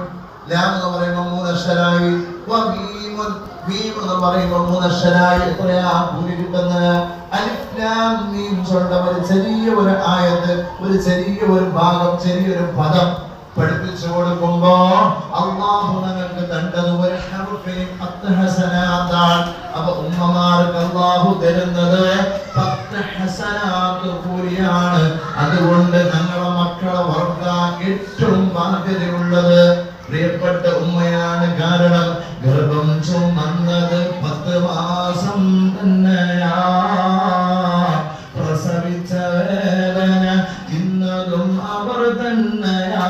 ലാം എന്ന് പറയുമ്പോൾ 3 അക്ഷരായി. വമീമുൻ മീം എന്ന് പറയുമ്പോൾ 3 അക്ഷരായി. എത്രയാ കൂലി കിട്ടുന്നത്? അലിഫ് ലാം മീം ചൊല്ല ഒരു ചെറിയ ഒരു ആയത്ത്, ഒരു ചെറിയ ഒരു ഭാഗം, ചെറിയൊരു പദം പഠിപ്പിച്ചു കൊടുക്കുമ്പോ അല്ലാഹു നമുക്ക് തന്നത് ഒരു ഹർഫിന് 10 ഹസനാത്താണ്. അപ്പൊ ഉമ്മമാർക്ക് അല്ലാഹു തരുന്നത് 10 ഹസനാത്ത് കൂലിയാണ്. അതുകൊണ്ട് ഞങ്ങളെ മക്കളെ വളർത്താൻ ഏറ്റവും ബാധ്യതയുള്ളത് പ്രിയപ്പെട്ട ഉമ്മയാണ്. കാരണം ഗർഭം ചുമന്നത് 10 മാസം തന്നെയാ. പ്രസവിച്ച വേദന ഇന്നതും അവർ തന്നെയാ.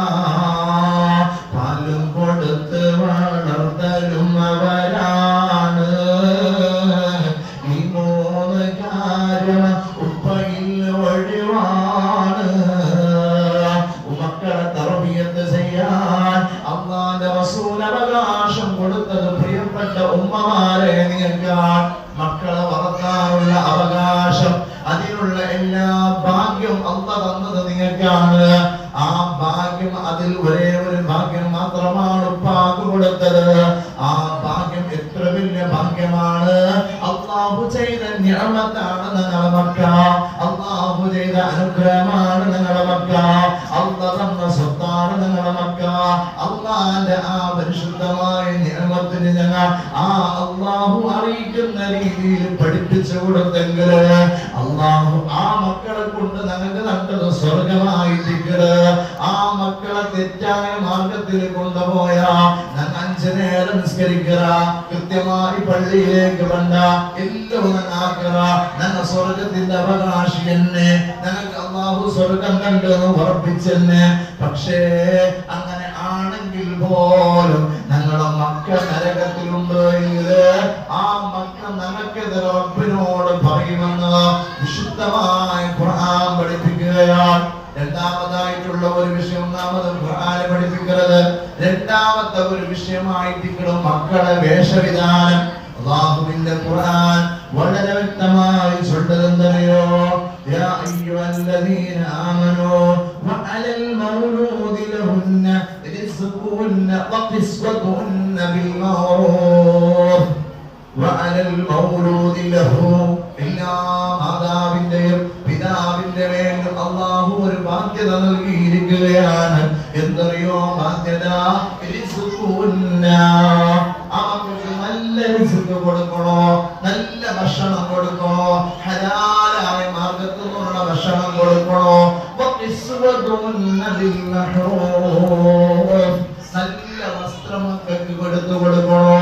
പാലും കൊടുത്ത് വളർത്തലും അവരാണ്. ഈ 3 കാര്യം ഉപ്പയിൽ ഒഴിവാണ്. മക്കളെ തർബിയത്ത് ചെയ്യാൻ അല്ലാഹുവിന്റെ റസൂൽ അവകാശം കൊടുത്തത് പ്രിയപ്പെട്ട ഉമ്മമാരെ നിങ്ങൾക്കാണ്. മക്കളെ വളർത്താനുള്ള അവകാശം, അതിനുള്ള എല്ലാ ഭാഗ്യവും അല്ലാഹ് തന്നത് നിങ്ങൾക്കാണ്. ആ ഭാഗ്യം, അതിൽ ഒരേ ഒരു ഭാഗ്യം മാത്രമാണ് ഉപ്പാക്ക് കൊടുത്തത്. ആ ഭാഗ്യം എത്ര വലിയ ഭാഗ്യമാണ്! അല്ലാഹു ചെയ്ത നിഅമത്താണ് നിങ്ങളുടെ മക്ക. അല്ലാഹു ചെയ്ത അനുഗ്രഹമാണ് നിങ്ങളുടെ മക്ക. അല്ലാഹ് തന്ന സ്വത്താണ് നിങ്ങളുടെ മക്ക. അല്ലാഹുവിന്റെ ആ പരിശുദ്ധമായ നിഅമത്തിനെ ഞങ്ങൾ ആ അല്ലാഹു അറിയിക്കുന്ന രീതിയിൽ പഠിപ്പിച്ചു കൊടുത്തെങ്കിൽ അല്ലാഹു ആ മക്കളെ കൊണ്ട് ഞങ്ങൾക്ക് നട്ടത് സ്വർഗമായിട്ടിക്കല്. ആ മക്കളെ തെറ്റായ മാർഗത്തിൽ കൊണ്ടുപോയ ഞങ്ങൾ 5 നേരം നിസ്കരിക്കുക, കൃത്യമായി പള്ളിയിലേക്ക് വേണ്ട എല്ലാം നന്നാക്കുക. ഞങ്ങൾ സ്വർഗത്തിന്റെ അവകാശി തന്നെ, ഞങ്ങൾക്ക് അല്ലാഹു സ്വർഗം കണ്ടെന്ന് ഉറപ്പിച്ചെന്നെ. പക്ഷേ അങ്ങനെ ആണെങ്കിൽ പോലും ഞങ്ങളുടെ മക്കൾ നരകത്തിലുണ്ട് എങ്കിൽ ആ മക്കൾ ഞങ്ങൾക്കെതിരെ റബ്ബിനോട് പറയുമെന്ന് വിശുദ്ധമായ ഖുർആൻ പഠിപ്പിക്കുകയാണ്. രണ്ടാമതായിട്ടുള്ള ഒരു വിഷയം, ഒന്നാമത് ഖുർആൻ പഠിപ്പിക്കുന്നത്. രണ്ടാമത്തെ ഒരു വിഷയമായിട്ടിരിക്കണം മക്കളെ വേഷവിധാനം. അല്ലാഹുവിന്റെ ഖുർആൻ വളരെ വ്യക്തമായി ചൊല്ലുന്നതെന്തറിയോ? യാ അയ്യുഹല്ലദീന ആമനൂ വഅലൽ മൗലൂദി ലഹുന്ന റിസ്ഖുഹുന്ന വഖിസ്വതുഹുന്ന ബിൽ മഅറൂഫ്. വഅലൽ മൗലൂദി ലഹു, എല്ലാ മാതാവിന്റെയും പിതാവിന്റെ മേലും അല്ലാഹു ഒരു ബാധ്യത നൽകിയിരിക്കുകയാണ്. എന്തറിയോ ബാധ്യത? റിസ്ഖുഹുന്ന, അവർക്ക് നല്ല റിസ്ക് കൊടുക്കണോ, നല്ല ഭക്ഷണം കൊടുക്കണോ, ഹലാലായ മാർഗ്ഗത്തിൽ നിന്നുള്ള ഭക്ഷണം കൊടുക്കണോ. വഖിസ്വതുഹുന്ന ബിൽ മഅറൂഫ്, നല്ല വസ്ത്രം മക്കൾക്ക് കൊടുക്കണോ,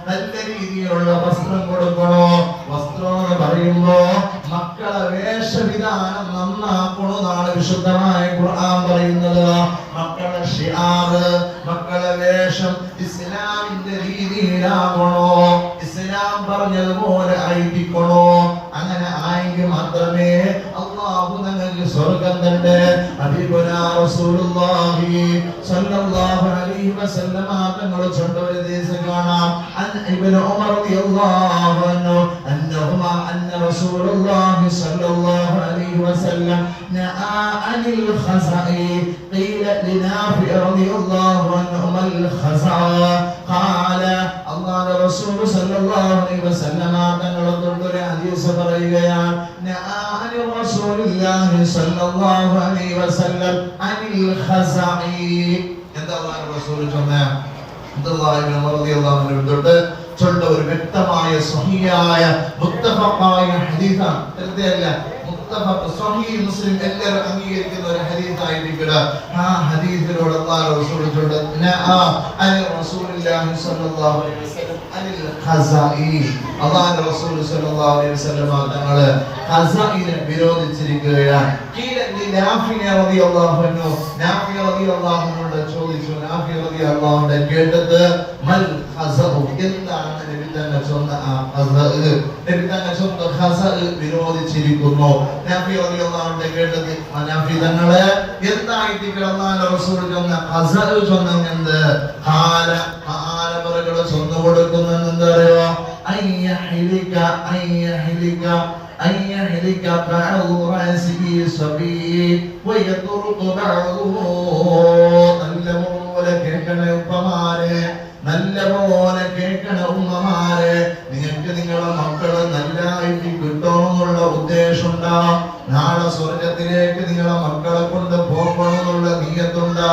നല്ല രീതിയിലുള്ള വസ്ത്രം കൊടുക്കണോ. വസ്ത്രം എന്ന് പറയുമ്പോ മക്കളെ വേഷവിധാനം നന്നാക്കണമെന്നാണ് വിശുദ്ധമായ ഖുർആൻ പറയുന്നത്. മക്കളെ ഷിആറ്, മക്കളെ വേഷം ഇസ്ലാമിന്റെ രീതിയിലാകണോ, ഇസ്ലാം പറഞ്ഞതുപോലെ ആയിരിക്കണോ. അങ്ങനെ ആയെങ്കിൽ മാത്രമേ അല്ലാഹു നിങ്ങൾക്ക് സ്വർഗം തന്നെ. ഹബീബുനാ റസൂലുള്ളാഹി സല്ലല്ലാഹു അലൈഹി വസല്ലം തങ്ങൾ ചൊന്ന ഒരു ഹദീസ് കാണാം. അൻ ഇബ്നു ഉമർ റളിയല്ലാഹു അൻഹു അന്നഹുമാ അന്ന റസൂലുള്ളാഹി സല്ലല്ലാഹു അലൈഹി വസല്ലം നആ അനിൽ ഖസഇ ഖീല ലിനാഫി റളിയല്ലാഹു അൻഹു മൽ ഖസഅ ഖാല അല്ലാഹു റസൂൽ സല്ലല്ലാഹു അലൈഹി വസല്ലം തങ്ങളോട് ഒരു ഹദീസ് പറയുകയാണ്. നആ അനി റസൂലുള്ളാഹി സല്ലല്ലാഹു അലൈഹി വസല്ലം അനിൽ ഖസഇ. എന്താ അല്ലാഹു റസൂൽ ചൊന്ന അബ്ദുല്ലാഹി ഇബ്നു ഉമർ റളിയല്ലാഹു അൻഹു ചൊന്ന ഒരു വ്യക്തമായ സ്വഹീഹായ മുത്തഫഖായ ഹദീസാണ്. വെറുതെ അല്ല, മുത്തഫഖ് സ്വഹീഹ് മുസ്ലിം എല്ലാവരും അംഗീകരിക്കുന്ന ഒരു ഹദീസായിരിക്കുക. ആ ഹദീസിലൂടെ അല്ലാഹു റസൂൽ ചൊന്ന നആ അനി റസൂലുള്ളാഹി സ്വല്ലല്ലാഹു അലൈഹി വസല്ലം അനിൽ ഖസഇ. അല്ലാഹു റസൂൽ സ്വല്ലല്ലാഹു അലൈഹി വസല്ലം തങ്ങൾ ഖസഇനെ വിരോധിച്ചിരിക്കുകയാണ്. ഖീല ലിനാഫി റളിയല്ലാഹു അൻഹു, നാഫി റളിയല്ലാഹു അൻഹു ചോദിച്ചു. നാഫി റളിയല്ലാഹു അൻഹു കേട്ടത് മൽ ഖസഉ, എന്താണ് നബി തങ്ങൾ ചൊന്ന ആ ഖസഅ? നബി തങ്ങൾ ചൊന്ന ഖസഅ വിരോധിച്ചിരിക്കുന്നു. നാഫി റളിയല്ലാഹു അൻഹു കേട്ടത് നാഫി തങ്ങളെ എന്തായിട്ട് അല്ലാഹു റസൂൽ ചൊന്ന ഖസഅ ചൊന്നത്? ഖാല ആലവറുകൾ ചൊന്നു കൊടുക്കുന്നത് എന്തറിയോ? അയ്യഹ്ലിക അയ്യഹ്ലിക അയ്യഹ്ലിക ബഅദു റഅസിഹി സബീ വയതുറു ബഅദു. നല്ലപോലെ കേൾക്കണേ ഉപ്പമാരെ, നല്ലപോലെ കേൾക്കണ ഉമ്മമാരെ. നിങ്ങൾക്ക് നിങ്ങളെ മക്കള് നല്ലതായിട്ട് കിട്ടണമെന്നുള്ള ഉദ്ദേശമുണ്ടാ? നാളെ സ്വർഗത്തിലേക്ക് നിങ്ങളെ മക്കളെ കൊണ്ട് പോകണമെന്നുള്ള നീയത്തുണ്ടാ?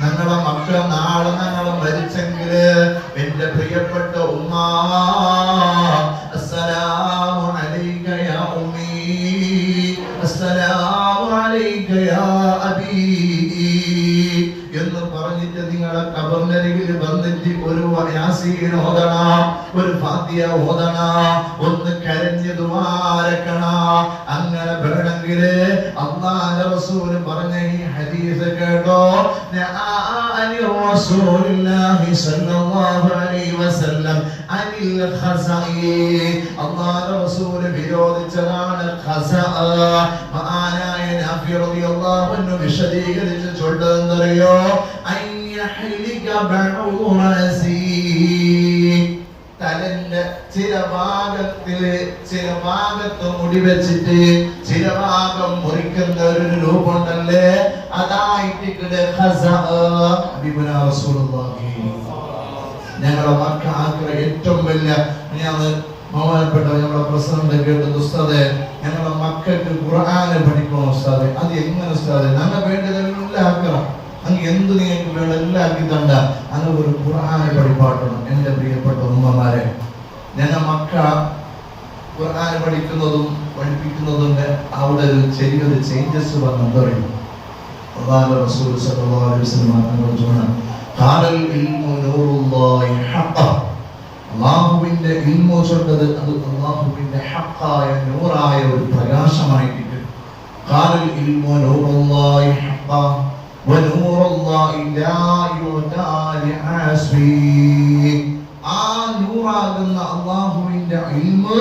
ഞങ്ങളെ മക്കൾ നാളെ ഞങ്ങൾ മരിച്ചെങ്കില് എന്റെ പ്രിയപ്പെട്ട ഉമ്മ അസ്സലാമു അലൈക യാ ഉമ്മീ, അസ്സലാമു അലൈക യാ അബീ എന്ന് പറഞ്ഞിട്ട് നിങ്ങളെ ഖബറിനരികിൽ വന്നിട്ട് ഒരു യാസീൻ ഓതണ, ഒരു ഫാത്തിഹ ഓതണ, ഒന്ന് കരഞ്ഞു ദുആരക്കണ. അങ്ങനെ വേണമെങ്കിൽ അല്ലാഹുവിന്റെ റസൂൽ പറഞ്ഞ ഈ ഹദീസ് കേട്ടോ. അനി റസൂലുള്ളാഹി സ്വല്ലല്ലാഹു അലൈഹി വസല്ലം അനിൽ ഖസഇ. അല്ലാഹുവിന്റെ റസൂൽ വിരോധിച്ചതാണ് ഖസഅ. മഹാനായ നാഫി റളിയല്ലാഹു അൻഹു വിശദീകരിച്ച് ചൊല്ലുന്നറിയോ? അയ്യഹ്ലിക ബഅദു റഅസി. തലന്റെ ചില ഭാഗത്ത് മുടി വെച്ചിട്ട് ചില ഭാഗം മുറിക്കുന്ന ഒരു രൂപമുണ്ടല്ലേ, അതായിട്ട് ഖസഅ. ഹബീബുനാ റസൂലുള്ളാഹി ഞങ്ങളുടെ മക്കൾ ഏറ്റവും വലിയ ബഹുമാനപ്പെട്ട ഞങ്ങളുടെ പ്രസിഡന്റ് കേട്ടത്, ഉസ്താദെ ഞങ്ങളുടെ മക്കൾക്ക് ഖുർആന് പഠിക്കണം ഉസ്താദെ. അത് എങ്ങനെ ഉസ്താദെ? ഞങ്ങൾ വേണ്ടതെല്ലാം ആക്കണം, അങ്ങ് എന്ത് നിങ്ങൾക്ക് വേണം എല്ലാം ആക്കി തണ്ട, അങ്ങനെ ഒരു ഖുർആന് പഠിപ്പാട്ടണം. എൻ്റെ പ്രിയപ്പെട്ട ഉമ്മമാരെ, ഞങ്ങൾ മക്ക ഖുർആന് പഠിക്കുന്നതും പഠിപ്പിക്കുന്നതും അവിടെ ഒരു ചെറിയൊരു ചേഞ്ചസ് വന്നു പറയും. അല്ലാഹുവിന്റെ റസൂൽ സല്ലല്ലാഹു അലൈഹി വസല്ലം തങ്ങൾ പറഞ്ഞു, ഖാലൽ ഇൽമു നൂറുല്ലാഹി ഹഖ. അല്ലാഹുവിന്റെ ഇൽമു ചൊന്നത് അത് അല്ലാഹുവിന്റെ ഹഖായ നൂറായ ഒരു പ്രകാശമായിട്ട്. ഖാലൽ ഇൽമു നൂറുല്ലാഹി ഹഖ വനൂറുല്ലാഹി ലാ യുതാ ലിആസ്ബി. ആ നൂറാകുന്ന അല്ലാഹുവിന്റെ ഇൽമു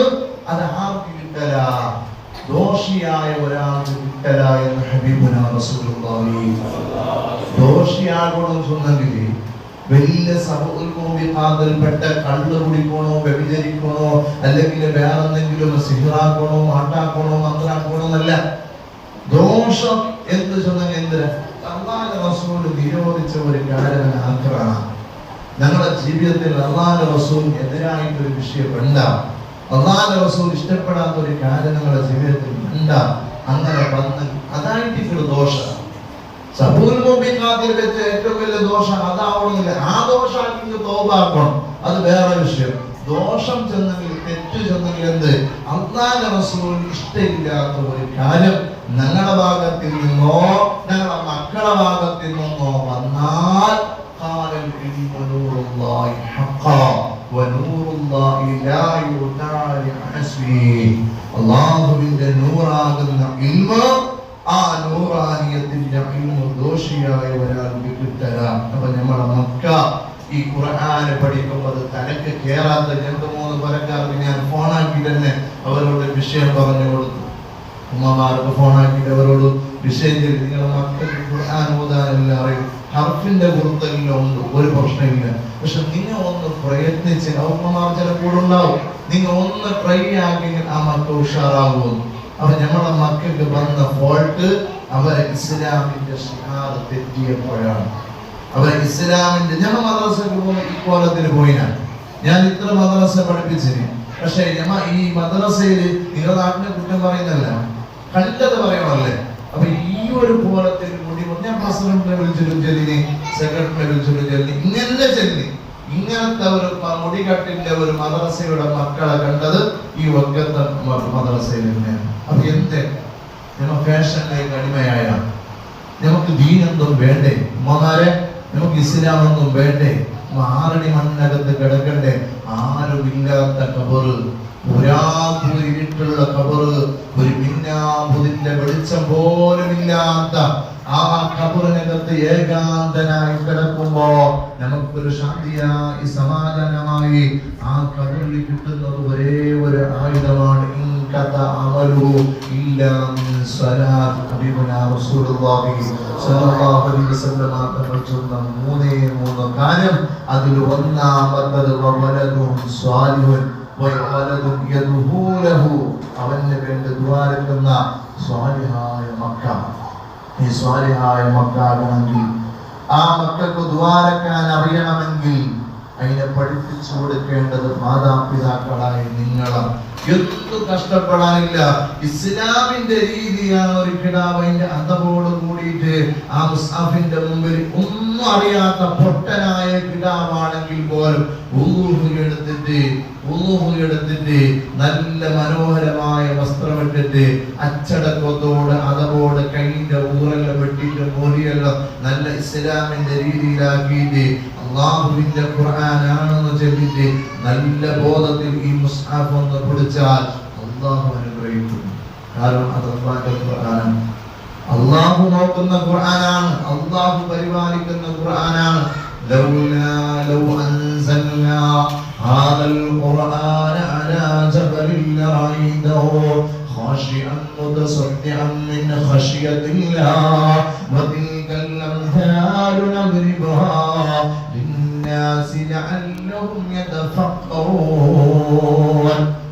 അത് ആർക്ക് കിട്ടല? ദോഷിയായ ഒരാൾക്ക് കിട്ടല എന്ന് ഹബീബുനാ റസൂലുള്ളാഹി. ദോഷിയാകണം ചൊന്നെങ്കിൽ വലിയ സബഉൽമുബിഖാതിൽപ്പെട്ട കള്ള് കുടിക്കണോ, വ്യഭിചരിക്കണോ, അല്ലെങ്കിൽ വേറെ എന്തെങ്കിലും സിഹ്റാക്കണോ, മാട്ടാക്കണോ, മന്ത്രാക്കണോ എന്നല്ല. ദോഷം എന്ത് ചൊന്നെങ്കിൽ എന്ത്? അല്ലാഹുവിന്റെ റസൂൽ വിരോധിച്ച ഒരു കാര്യം ആക്രാണ്. ഞങ്ങളുടെ ജീവിതത്തിൽ അല്ലാഹുവിന്റെ റസൂൽ എതിരായിട്ടൊരു വിഷയം വേണ്ട, അല്ലാഹുവിന്റെ റസൂൽ ഇഷ്ടപ്പെടാത്ത ഒരു കാര്യം ഞങ്ങളുടെ ജീവിതത്തിൽ വേണ്ട. അങ്ങനെ വന്ന് അതായിട്ട് ദോഷം. സബൂൽ മുബിഖാത്തിൽ വെച്ച് ഏറ്റവും വലിയ ദോഷം അതാവണമെന്നില്ല. ആ ദോഷാക്കി തോബാക്കണം, അത് വേറെ വിഷയം. ദോഷം ചെന്നെങ്കിൽ, തെറ്റ് ചെന്നെങ്കിൽ എന്ത്? അല്ലാഹുവിന്റെ റസൂൽ ഇഷ്ടമില്ലാത്ത ഒരു കാര്യം ഞങ്ങളുടെ ഭാഗത്തിൽ നിന്നോ ഞങ്ങളുടെ മക്കളുടെ ഭാഗത്തിൽ നിന്നോ വന്നാൽ ഖാലൽ ഇൽമു നൂറുല്ലാഹി ഹഖ വനൂറുല്ലാഹി ലാ യുതാ ലിഅസ്ബി. അല്ലാഹുവിന്റെ നൂറാകുന്ന ഇൽമു, ആ നൂറാനിയത്തിന്റെ ഇൽമു ദോഷിയായ ഒരാൾക്ക് കിട്ടല. അപ്പൊ നമ്മുടെ മക്ക ഈ ഖുർആൻ പഠിക്കുമ്പോൾ തലക്ക് കേറാത്ത 2-3 പരക്കാർക്ക് ഞാൻ ഫോണാക്കി തന്നെ അവരോട് വിഷയം പറഞ്ഞു കൊടുത്തു. ഉമ്മമാർക്ക് ഫോണാക്കിയിട്ട് അവരോട് വിഷയം ചെയ്ത് നിങ്ങളുടെ മക്കൾക്ക് ഖുർആൻ ഓതാനെല്ലാം അറിയും, ഹർഫിന്റെ പുറത്തെല്ലാം ഉണ്ട്, ഒരു പ്രശ്നമില്ല. പക്ഷെ നിങ്ങൾ ഒന്ന് പ്രയത്നിച്ച്, ഉമ്മമാർ ചില കൂടെ ഉണ്ടാവും, നിങ്ങൾ ഒന്ന് ട്രൈ ആക്കിയെങ്കിൽ ആ മക്കൾ ഉഷാറാകും. അപ്പൊ ഞങ്ങളുടെ മക്കൾക്ക് വന്ന ഫോൾട്ട് അവരെ ഇസ്ലാമിന്റെ ഷിഹാർ തെറ്റിയപ്പോഴാണ്. അവരെ ഇസ്ലാമിന്റെ, ഞമ്മ മദ്രസക്ക് ഈ കോലത്തിന് പോയിനാ, ഞാൻ ഇത്ര മദ്രസ പഠിപ്പിച്ചിന്. പക്ഷെ ഞമ്മ ഈ മദ്രസയിൽ നിങ്ങളുടെ നാട്ടിനെ കുറ്റം പറയുന്നല്ല, കണ്ടത് പറയണല്ലേ. അപ്പൊ ഈ ഒരു കോലത്തിൽ കൂടി ഞാൻ പ്രസിഡന്റിനെ വിളിച്ചിട്ടും ചെല്ലിന്, സെക്രട്ടറിനെ വിളിച്ചിട്ടും ചെല്ലി, ഇങ്ങനെ ചെല്ലി. ഇങ്ങനത്തെ ഒരു മുടികെട്ടിന്റെ ഒരു മദ്രസയുടെ മക്കളെ കണ്ടത് ഈ വക്കത്തെ മദ്രസയിൽ തന്നെയാണ്. അപ്പൊ എന്ത് ഞമ്മ ഫാഷനിലേക്ക് അടിമയായ, നമുക്ക് ദീനൊന്നും വേണ്ടേ ഉമ്മമാരെ, നമുക്ക് ഇസ്ലാമൊന്നും വേണ്ടേ? 6 അടി മണ്ണകത്ത് കിടക്കണ്ടേ? ആരുമില്ലാത്ത കബറ്, ഇരുട്ടുള്ള കബറ്, ഒരു മിന്നാമ്പുതിന്റെ വെളിച്ചം പോലും ഇല്ലാത്ത ആ കബറിനകത്ത് ഏകാന്തനായി കിടക്കുമ്പോ നമുക്കൊരു ശാന്തിയായി സമാധാനമായി ആ കബറിൽ കിട്ടുന്നത് ഒരേ ഒരു ആയുധമാണ്. മൂന്ന് കാര്യം. അതിൽ ഒന്നാമത്തത് അവന് വേണ്ടി ദ്വാരക്കുന്ന സ്വാലിഹായ മക്ക. ഈ സ്വാലിഹായ മക്കാകണമെങ്കിൽ, ആ മക്കൾക്ക് ദ്വാരക്കാൻ അറിയണമെങ്കിൽ അതിനെ പഠിപ്പിച്ചു കൊടുക്കേണ്ടത് മാതാപിതാക്കളായ നിങ്ങളാണ്. എന്തും കഷ്ടപ്പെടാനില്ല. ഇസ്ലാമിന്റെ രീതിയാണ് ഒരു കിടാവ് അതിന്റെ അതവോട് കൂടിയിട്ട് ആ മുസ്ഹഫിന്റെ മുമ്പിൽ ഒന്നും അറിയാത്ത പൊട്ടനായ കിടാവാണെങ്കിൽ പോലും എടുത്തിട്ട് നല്ല മനോഹരമായ വസ്ത്രമിട്ടിട്ട് അച്ചടക്കത്തോട് അതവോട് കൈന്റെ ഊറെല്ലാം വെട്ടിട്ട് മോടിയെല്ലാം നല്ല ഇസ്ലാമിന്റെ രീതിയിലാക്കിയിട്ട് അള്ളാഹുവിന്റെ ഖുർആനാണെന്ന് ചൊല്ലിട്ട് നല്ല ബോധത്തിൽ ഈ മുസ്ഹഫ് ഒന്ന് പിടിച്ചാൽ അള്ളാഹു അനുഗ്രഹിക്കും. കാരണം അത് അള്ളാഹുവിന്റെ ഖുർആനാണ്, അള്ളാഹു നോക്കുന്ന ഖുർആനാണ്, അള്ളാഹു പരിപാലിക്കുന്ന ഖുർആനാണ്. ലൗ അൻസൽനാ ഹാദൽ ഖുർആന അലാ ജബലിൻ ലറഅയ്തഹു ഖാശിഅൻ മുതസദ്ദിഅൻ മിൻ ഖശിയത്തില്ലാഹ് വതിൽകൽ അംസാലു നദ്രിബുഹാ ലിന്നാസി ലഅല്ലഹും യതഫക്കറൂൻ.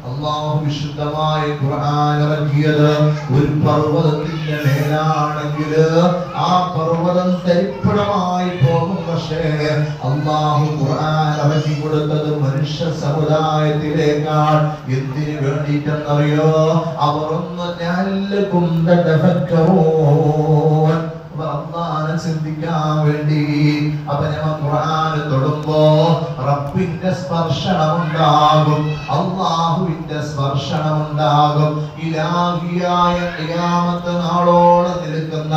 അല്ലാഹു വിശുദ്ധമായ ഖുർആൻ ഇറക്കിയത് ഒരു പർവ്വതത്തിന്റെ മേലാണെങ്കിൽ ആ പർവ്വതം തരിപ്പണമായി പോകും. പക്ഷേ അല്ലാഹു ഖുർആൻ ഇറക്കി കൊടുത്തത് മനുഷ്യ സമുദായത്തിലേക്കാൾ. എന്തിനു വേണ്ടിയിട്ടെന്നറിയോ? അവർ ഒന്ന് ലഅല്ലകും തതഫക്കറൂൻ, അള്ളാഹനെ ചിന്തിക്കാൻ വേണ്ടി. അപ്പൊ ഞമ്മ ഖുർആൻ തൊടുമ്പോ റബ്ബിന്റെ സ്പർശനം ഉണ്ടാകും, അള്ളാഹുവിന്റെ സ്പർശനം ഉണ്ടാകും. ഇലാഹിയായ ഖിയാമത്ത് നാളോളം നിൽക്കുന്ന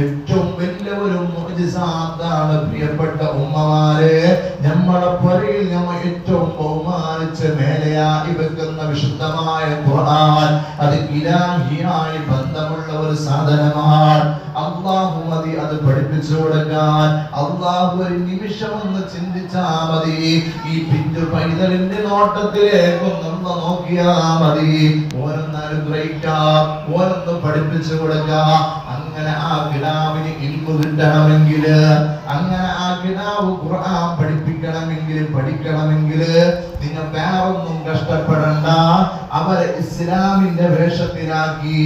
ഏറ്റവും വലിയ ഒരു മുഅ്ജിസാത്താണ് പ്രിയപ്പെട്ട ഉമ്മമാരെ. നമ്മുടെ പുരയിൽ നമ്മ ഏറ്റവും ബഹുമാനിച്ച് മേലെയായി വെക്കുന്ന വിശുദ്ധമായ ഖുർആൻ, അത് ഇലാഹിയായി ബന്ധമുള്ള ഒരു സാധനമാണ്. അള്ളാഹു മതി അത് പഠിപ്പിച്ചു കൊടുക്കാൻ. അള്ളാഹു ഒരു നിമിഷം ഒന്ന് ചിന്തിച്ചാ മതി, ഈ പിഞ്ചു പൈതലിന്റെ നോട്ടത്തിലേക്കൊന്ന് നോക്കിയാ മതി, ഓരോന്ന് അനുഗ്രഹിക്കാം, ഓരോന്ന് പഠിപ്പിച്ചു കൊടുക്കാം. അങ്ങനെ ആ കിടാവിന് ഇൽമു കിട്ടണമെങ്കിൽ, അങ്ങനെ ആ കിടാവ് ഖുർആൻ പഠിക്കണമെങ്കിൽ നിങ്ങൾ വേറൊന്നും കഷ്ടപ്പെടണ്ട. അവരെ ഇസ്ലാമിന്റെ വേഷത്തിലാക്കി,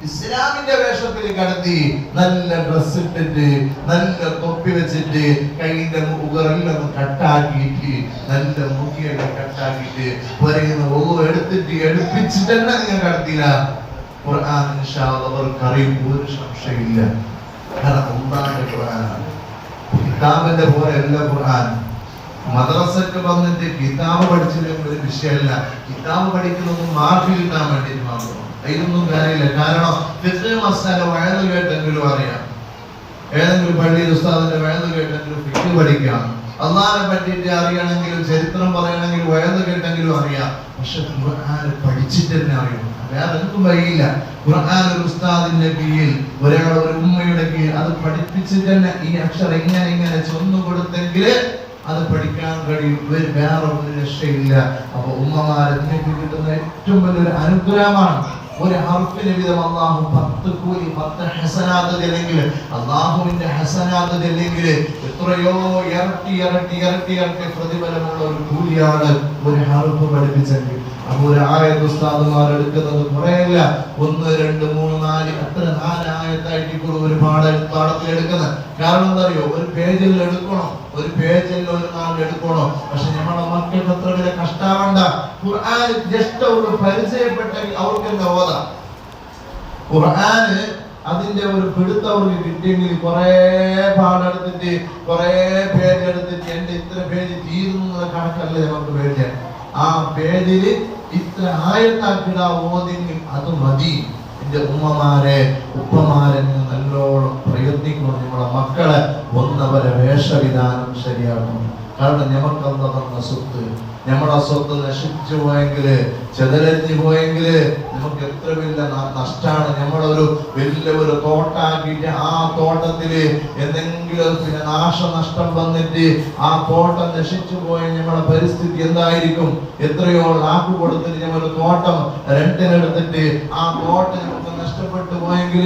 ഇസ്ലാമിന്റെ വേഷത്തിൽ കടത്തി, നല്ല ഡ്രസ് ഇട്ടിട്ട്, നല്ല തൊപ്പി വെച്ചിട്ട്, കൈന്റെ മുഖറെല്ലാം കട്ടാക്കിയിട്ട്, നല്ല മുഖിയെല്ലാം കട്ടാക്കിയിട്ട്, പറയുന്ന എടുപ്പിച്ചിട്ട് തന്നെ നിങ്ങൾ കടത്തില്ല. ഖുർആൻ ഇൻഷാ അല്ലാഹ് അവർക്ക് അറിയും, ഒരു സംശയമില്ല. കാരണം അല്ലാഹുവിന്റെ ഖുർആനാണ്, കിതാബിന്റെ പോലെ അല്ല ഖുർആൻ. മദ്രസക്ക് വന്നിട്ട് കിതാബ് പഠിച്ചില്ലെങ്കിൽ ഒരു വിഷയമല്ല. കിതാബ് പഠിക്കുന്നത് മാർക്ക് കിട്ടാൻ വേണ്ടിയിട്ട് മാത്രം, അതിനൊന്നും കാര്യമില്ല. കാരണം ഫിഖ് മസാല വഴന്ന് കേട്ടെങ്കിലും അറിയാം, ഏതെങ്കിലും പള്ളിയിൽ ഉസ്താദിന്റെ വഴന്ന് കേട്ടെങ്കിലും ഫിഖ് പഠിക്കാം. അള്ളാഹിനെ പറ്റിയിട്ട് അറിയണമെങ്കിലും ചരിത്രം പറയണമെങ്കിലും വഴന്ന് കേട്ടെങ്കിലും അറിയാം. പക്ഷെ ഖുർആൻ പഠിച്ചിട്ട് തന്നെ അറിയും, വേറെ എന്തും വഴിയില്ല. ഖുർആൻ ഒരു ഉസ്താദിന്റെ കീഴിൽ, ഒരാൾ ഒരു ഉമ്മയുടെ കീഴിൽ അത് പഠിപ്പിച്ചിട്ട് തന്നെ ഈ അക്ഷരം ഇങ്ങനെ ചൊന്നു കൊടുത്തെങ്കിൽ അത് പഠിക്കാൻ കഴിയും. വേറെ ഒരു രക്ഷയില്ല. അപ്പൊ ഉമ്മമാരെ കിട്ടുന്ന ഏറ്റവും വലിയൊരു അനുഗ്രഹമാണ്. ഒരു ഹർഫിന് വീതം അല്ലാഹു 10 കൂലി 10 ഹസനാത്ത് അല്ലെങ്കിൽ അല്ലാഹുവിന്റെ ഹസനാത്ത് അല്ലെങ്കിൽ എത്രയോ ഇരട്ടി ഇരട്ടി ഇരട്ടി ഇരട്ടി പ്രതിഫലമുള്ള ഒരു കൂലിയാണ് ഒരു ഹർഫ് പഠിപ്പിച്ചെങ്കിൽ. അപ്പോൾ ഒരു ആയത്ത് ഉസ്താദുമാർ എടുക്കുന്നത് കുറേയല്ല, 1 2 3 4 എത്ര 4 ആയത്തായിട്ട് ഇപ്പോൾ ഒരുപാട് പാഠത്തിൽ എടുക്കുന്നത്. കാരണം എന്താ അറിയോ, ഒരു പേജിൽ എടുക്കണം, ഒരു പേജിൽ ഒരു നാൾ എടുക്കണം. പക്ഷെ നമ്മളെ മക്കൾക്ക് അത്ര വലിയ കഷ്ടാവണ്ട. ഖുർആൻ ജസ്റ്റ് അവർക്ക് പരിചയപ്പെട്ടെങ്കിൽ അവർക്ക് എന്താ ഓതാം. ഖുർആന് അതിന്റെ ഒരു പിടുത്തം അവർക്ക് കിട്ടിയെങ്കിൽ കുറേ പാടെടുത്തിട്ട് കുറേ പേജ് എടുത്തിട്ട് എന്റെ ഇത്ര പേജ് തീരുന്ന കണക്കല്ലേ നമുക്ക് പേജ്. ആ പേജില് ഇത്ര ആയത്താക്കിട ഓതെങ്കിൽ അത് മതി. എന്റെ ഉമ്മമാരെ ഉപ്പമാരെ നല്ലോണം പ്രയത്നിക്കണം. നമ്മളെ മക്കളെ ഒന്നവരെ വേഷവിധാനം ശരിയാക്കണം. കാരണം ഞമ്മക്കല്ല തന്ന സ്വത്ത്, നമ്മളെ സ്വത്ത് നശിച്ചു പോയെങ്കിൽ, ചെതലരിഞ്ഞു പോയെങ്കിൽ നമുക്ക് എത്ര വലിയ നഷ്ടമാണ്. നമ്മളൊരു വലിയ ഒരു തോട്ടാക്കിയിട്ട് ആ തോട്ടത്തില് എന്തെങ്കിലും പിന്നെ നാശനഷ്ടം വന്നിട്ട് ആ തോട്ടം നശിച്ചു പോയ നമ്മളെ പരിസ്ഥിതി എന്തായിരിക്കും. എത്രയോ ലാക്ക് കൊടുത്തിട്ട് നമ്മൾ തോട്ടം റെന്റിനെടുത്തിട്ട് ആ തോട്ടം നമുക്ക് നഷ്ടപ്പെട്ടു പോയെങ്കിൽ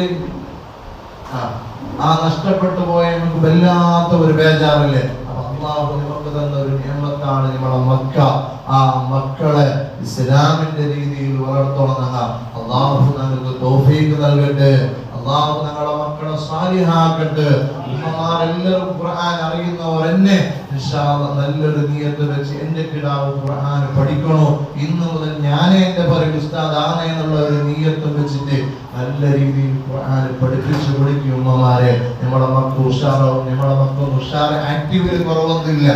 ആ നഷ്ടപ്പെട്ടു പോയ നമുക്ക് വല്ലാത്ത ഒരു ബേജാറില്ലേ. അല്ലാഹു നമുക്ക് തന്ന ഒരു നിഅമത്താണ് നമ്മളെ മക്ക. ആ മക്കളെ ഇസ്ലാമിന്റെ രീതിയിൽ വളർത്തണം. അല്ലാഹു നമുക്ക് തൗഫീഖ് നൽകട്ടെ. അല്ലാഹു ഞങ്ങളുടെ മക്കളെ സാലിഹാക്കട്ടെ. ഉമ്മമാരെല്ലാവരും ഖുർആൻ അറിയുന്നവരെന്നെ ഇൻഷാ അല്ലാഹ് നല്ലൊരു നിയത്ത് വെച്ച് എന്റെ കിടാവ് ഖുർആൻ പഠിക്കണോ, ഇന്ന് മുതൽ ഞാനേ എന്റെ പറയും ഉസ്താദ് ആണ് എന്നുള്ള ഒരു നിയത്ത് വെച്ചിട്ട് നല്ല രീതിയിൽ ഖുർആൻ പഠിപ്പിച്ചു കൊടുക്കും. ഉമ്മമാരെ നമ്മളെ മക്കൾ ഉഷാറാവും. നമ്മളെ മക്കൾ ഉഷാറ് ആക്റ്റീവിൽ കുറവൊന്നുമില്ല,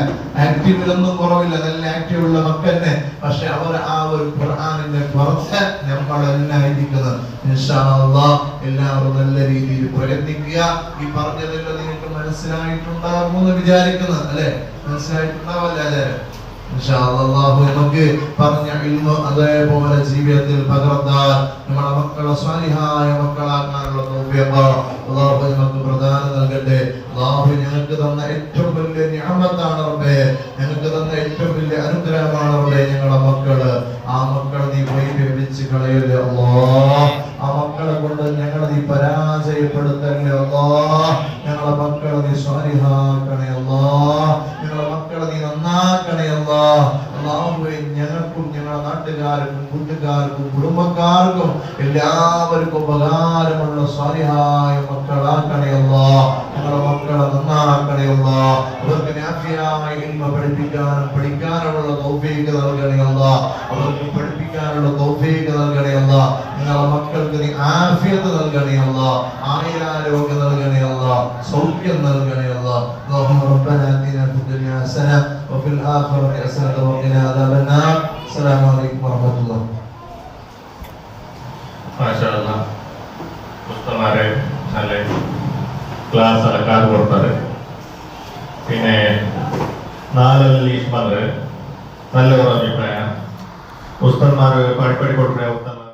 ആക്റ്റീവിലൊന്നും കുറവില്ല, നല്ല ആക്റ്റീവ് ഉള്ള മക്കന്നെ. പക്ഷെ അവർ ആ ഒരു ഖുർആനിന്റെ കുറച്ച് നമ്മളെല്ലാം ഇരിക്കുന്നത്. ഇൻഷാ അല്ലാഹ് എല്ലാവരും നല്ല രീതിയിൽ പ്രയത്നിക്കുക. ഈ പറഞ്ഞതെല്ലാം നിങ്ങൾക്ക് മനസ്സിലായിട്ടുണ്ടാകുമെന്ന് വിചാരിക്കുന്നത് അല്ലെ? മനസ്സിലായിട്ടുണ്ടാവല്ലേ? ഇൻഷാ അല്ലാഹ് നമുക്ക് പറഞ്ഞ ഇൽമ അതേപോലെ ജീവിതത്തിൽ പകർത്താൻ നമ്മുടെ മക്കളെ സ്വാലിഹായ മക്കളാക്കാനുള്ള തൗഫീഖ് അല്ലാഹു നമുക്ക് പ്രദാനം നൽകട്ടെ. അല്ലാഹു ഞങ്ങൾക്ക് തന്ന ഏറ്റവും വലിയ നിഅമത്താണ് റബ്ബേ, ഞങ്ങൾക്ക് തന്ന ഏറ്റവും വലിയ അനുഗ്രഹമാണ് റബ്ബേ ഞങ്ങളുടെ മക്കള്. ആ മക്കളെ നീ വഴിപിഴച്ച് കളയല്ലേ അല്ലാഹ്. ആ മക്കളെ കൊണ്ട് ഞങ്ങളെ നീ പരാജയപ്പെടുത്തല്ലേ അല്ലാഹ്. ഞങ്ങളെ മക്കളെ നീ സ്വാലിഹാക്കണേ അല്ലാഹ്. ഞങ്ങളെ മക്കളെ നീ നന്നാക്കണേ അല്ലാഹ്. അല്ലാഹുവേ ഞങ്ങൾക്കും ഞങ്ങളുടെ നാട്ടുകാർക്കും കൂട്ടുകാർക്കും കുടുംബക്കാർക്കും എല്ലാവർക്കും ഉപകാരമുള്ള സ്വാലിഹായ മക്കളാക്കണേ അല്ലാഹ്. ഞങ്ങളുടെ മക്കളെ നന്നാക്കണേ അല്ലാഹ്. അവർക്ക് നാഫിയായ ഇൽമ പഠിപ്പിക്കാനും പഠിക്കാനുള്ള തൗഫീഖ് നൽകണേ അല്ലാഹ്. അവർക്ക് പഠിപ്പിക്കാനുള്ള തൗഫീഖ് നൽകണേ അല്ലാഹ്. ഞങ്ങളുടെ മക്കൾക്ക് നീ ആഫിയത്ത് നൽകണേ അല്ലാഹ്. ആയുരാരോഗ്യം നൽകണേ അല്ലാഹ്. സൗഖ്യം നൽകണേ അല്ലാഹ്. اللهم ربنا آتنا في الدنيا حسنة وفي الآخرة حسنة وقنا عذاب النار. السلام عليكم ورحمة الله. മാഷാഅല്ലാഹ്. ഉസ്താദുമാരെ നല്ല ക്ലാസ് അടക്കാൻ കൊടുത്തത്. പിന്നെ 4 ഇസ്മത് നല്ല ഒരു അഭിപ്രായം. ഉസ്താദുമാർ പഠിപ്പടി കൊടുക്കുന്ന ഉത്തമ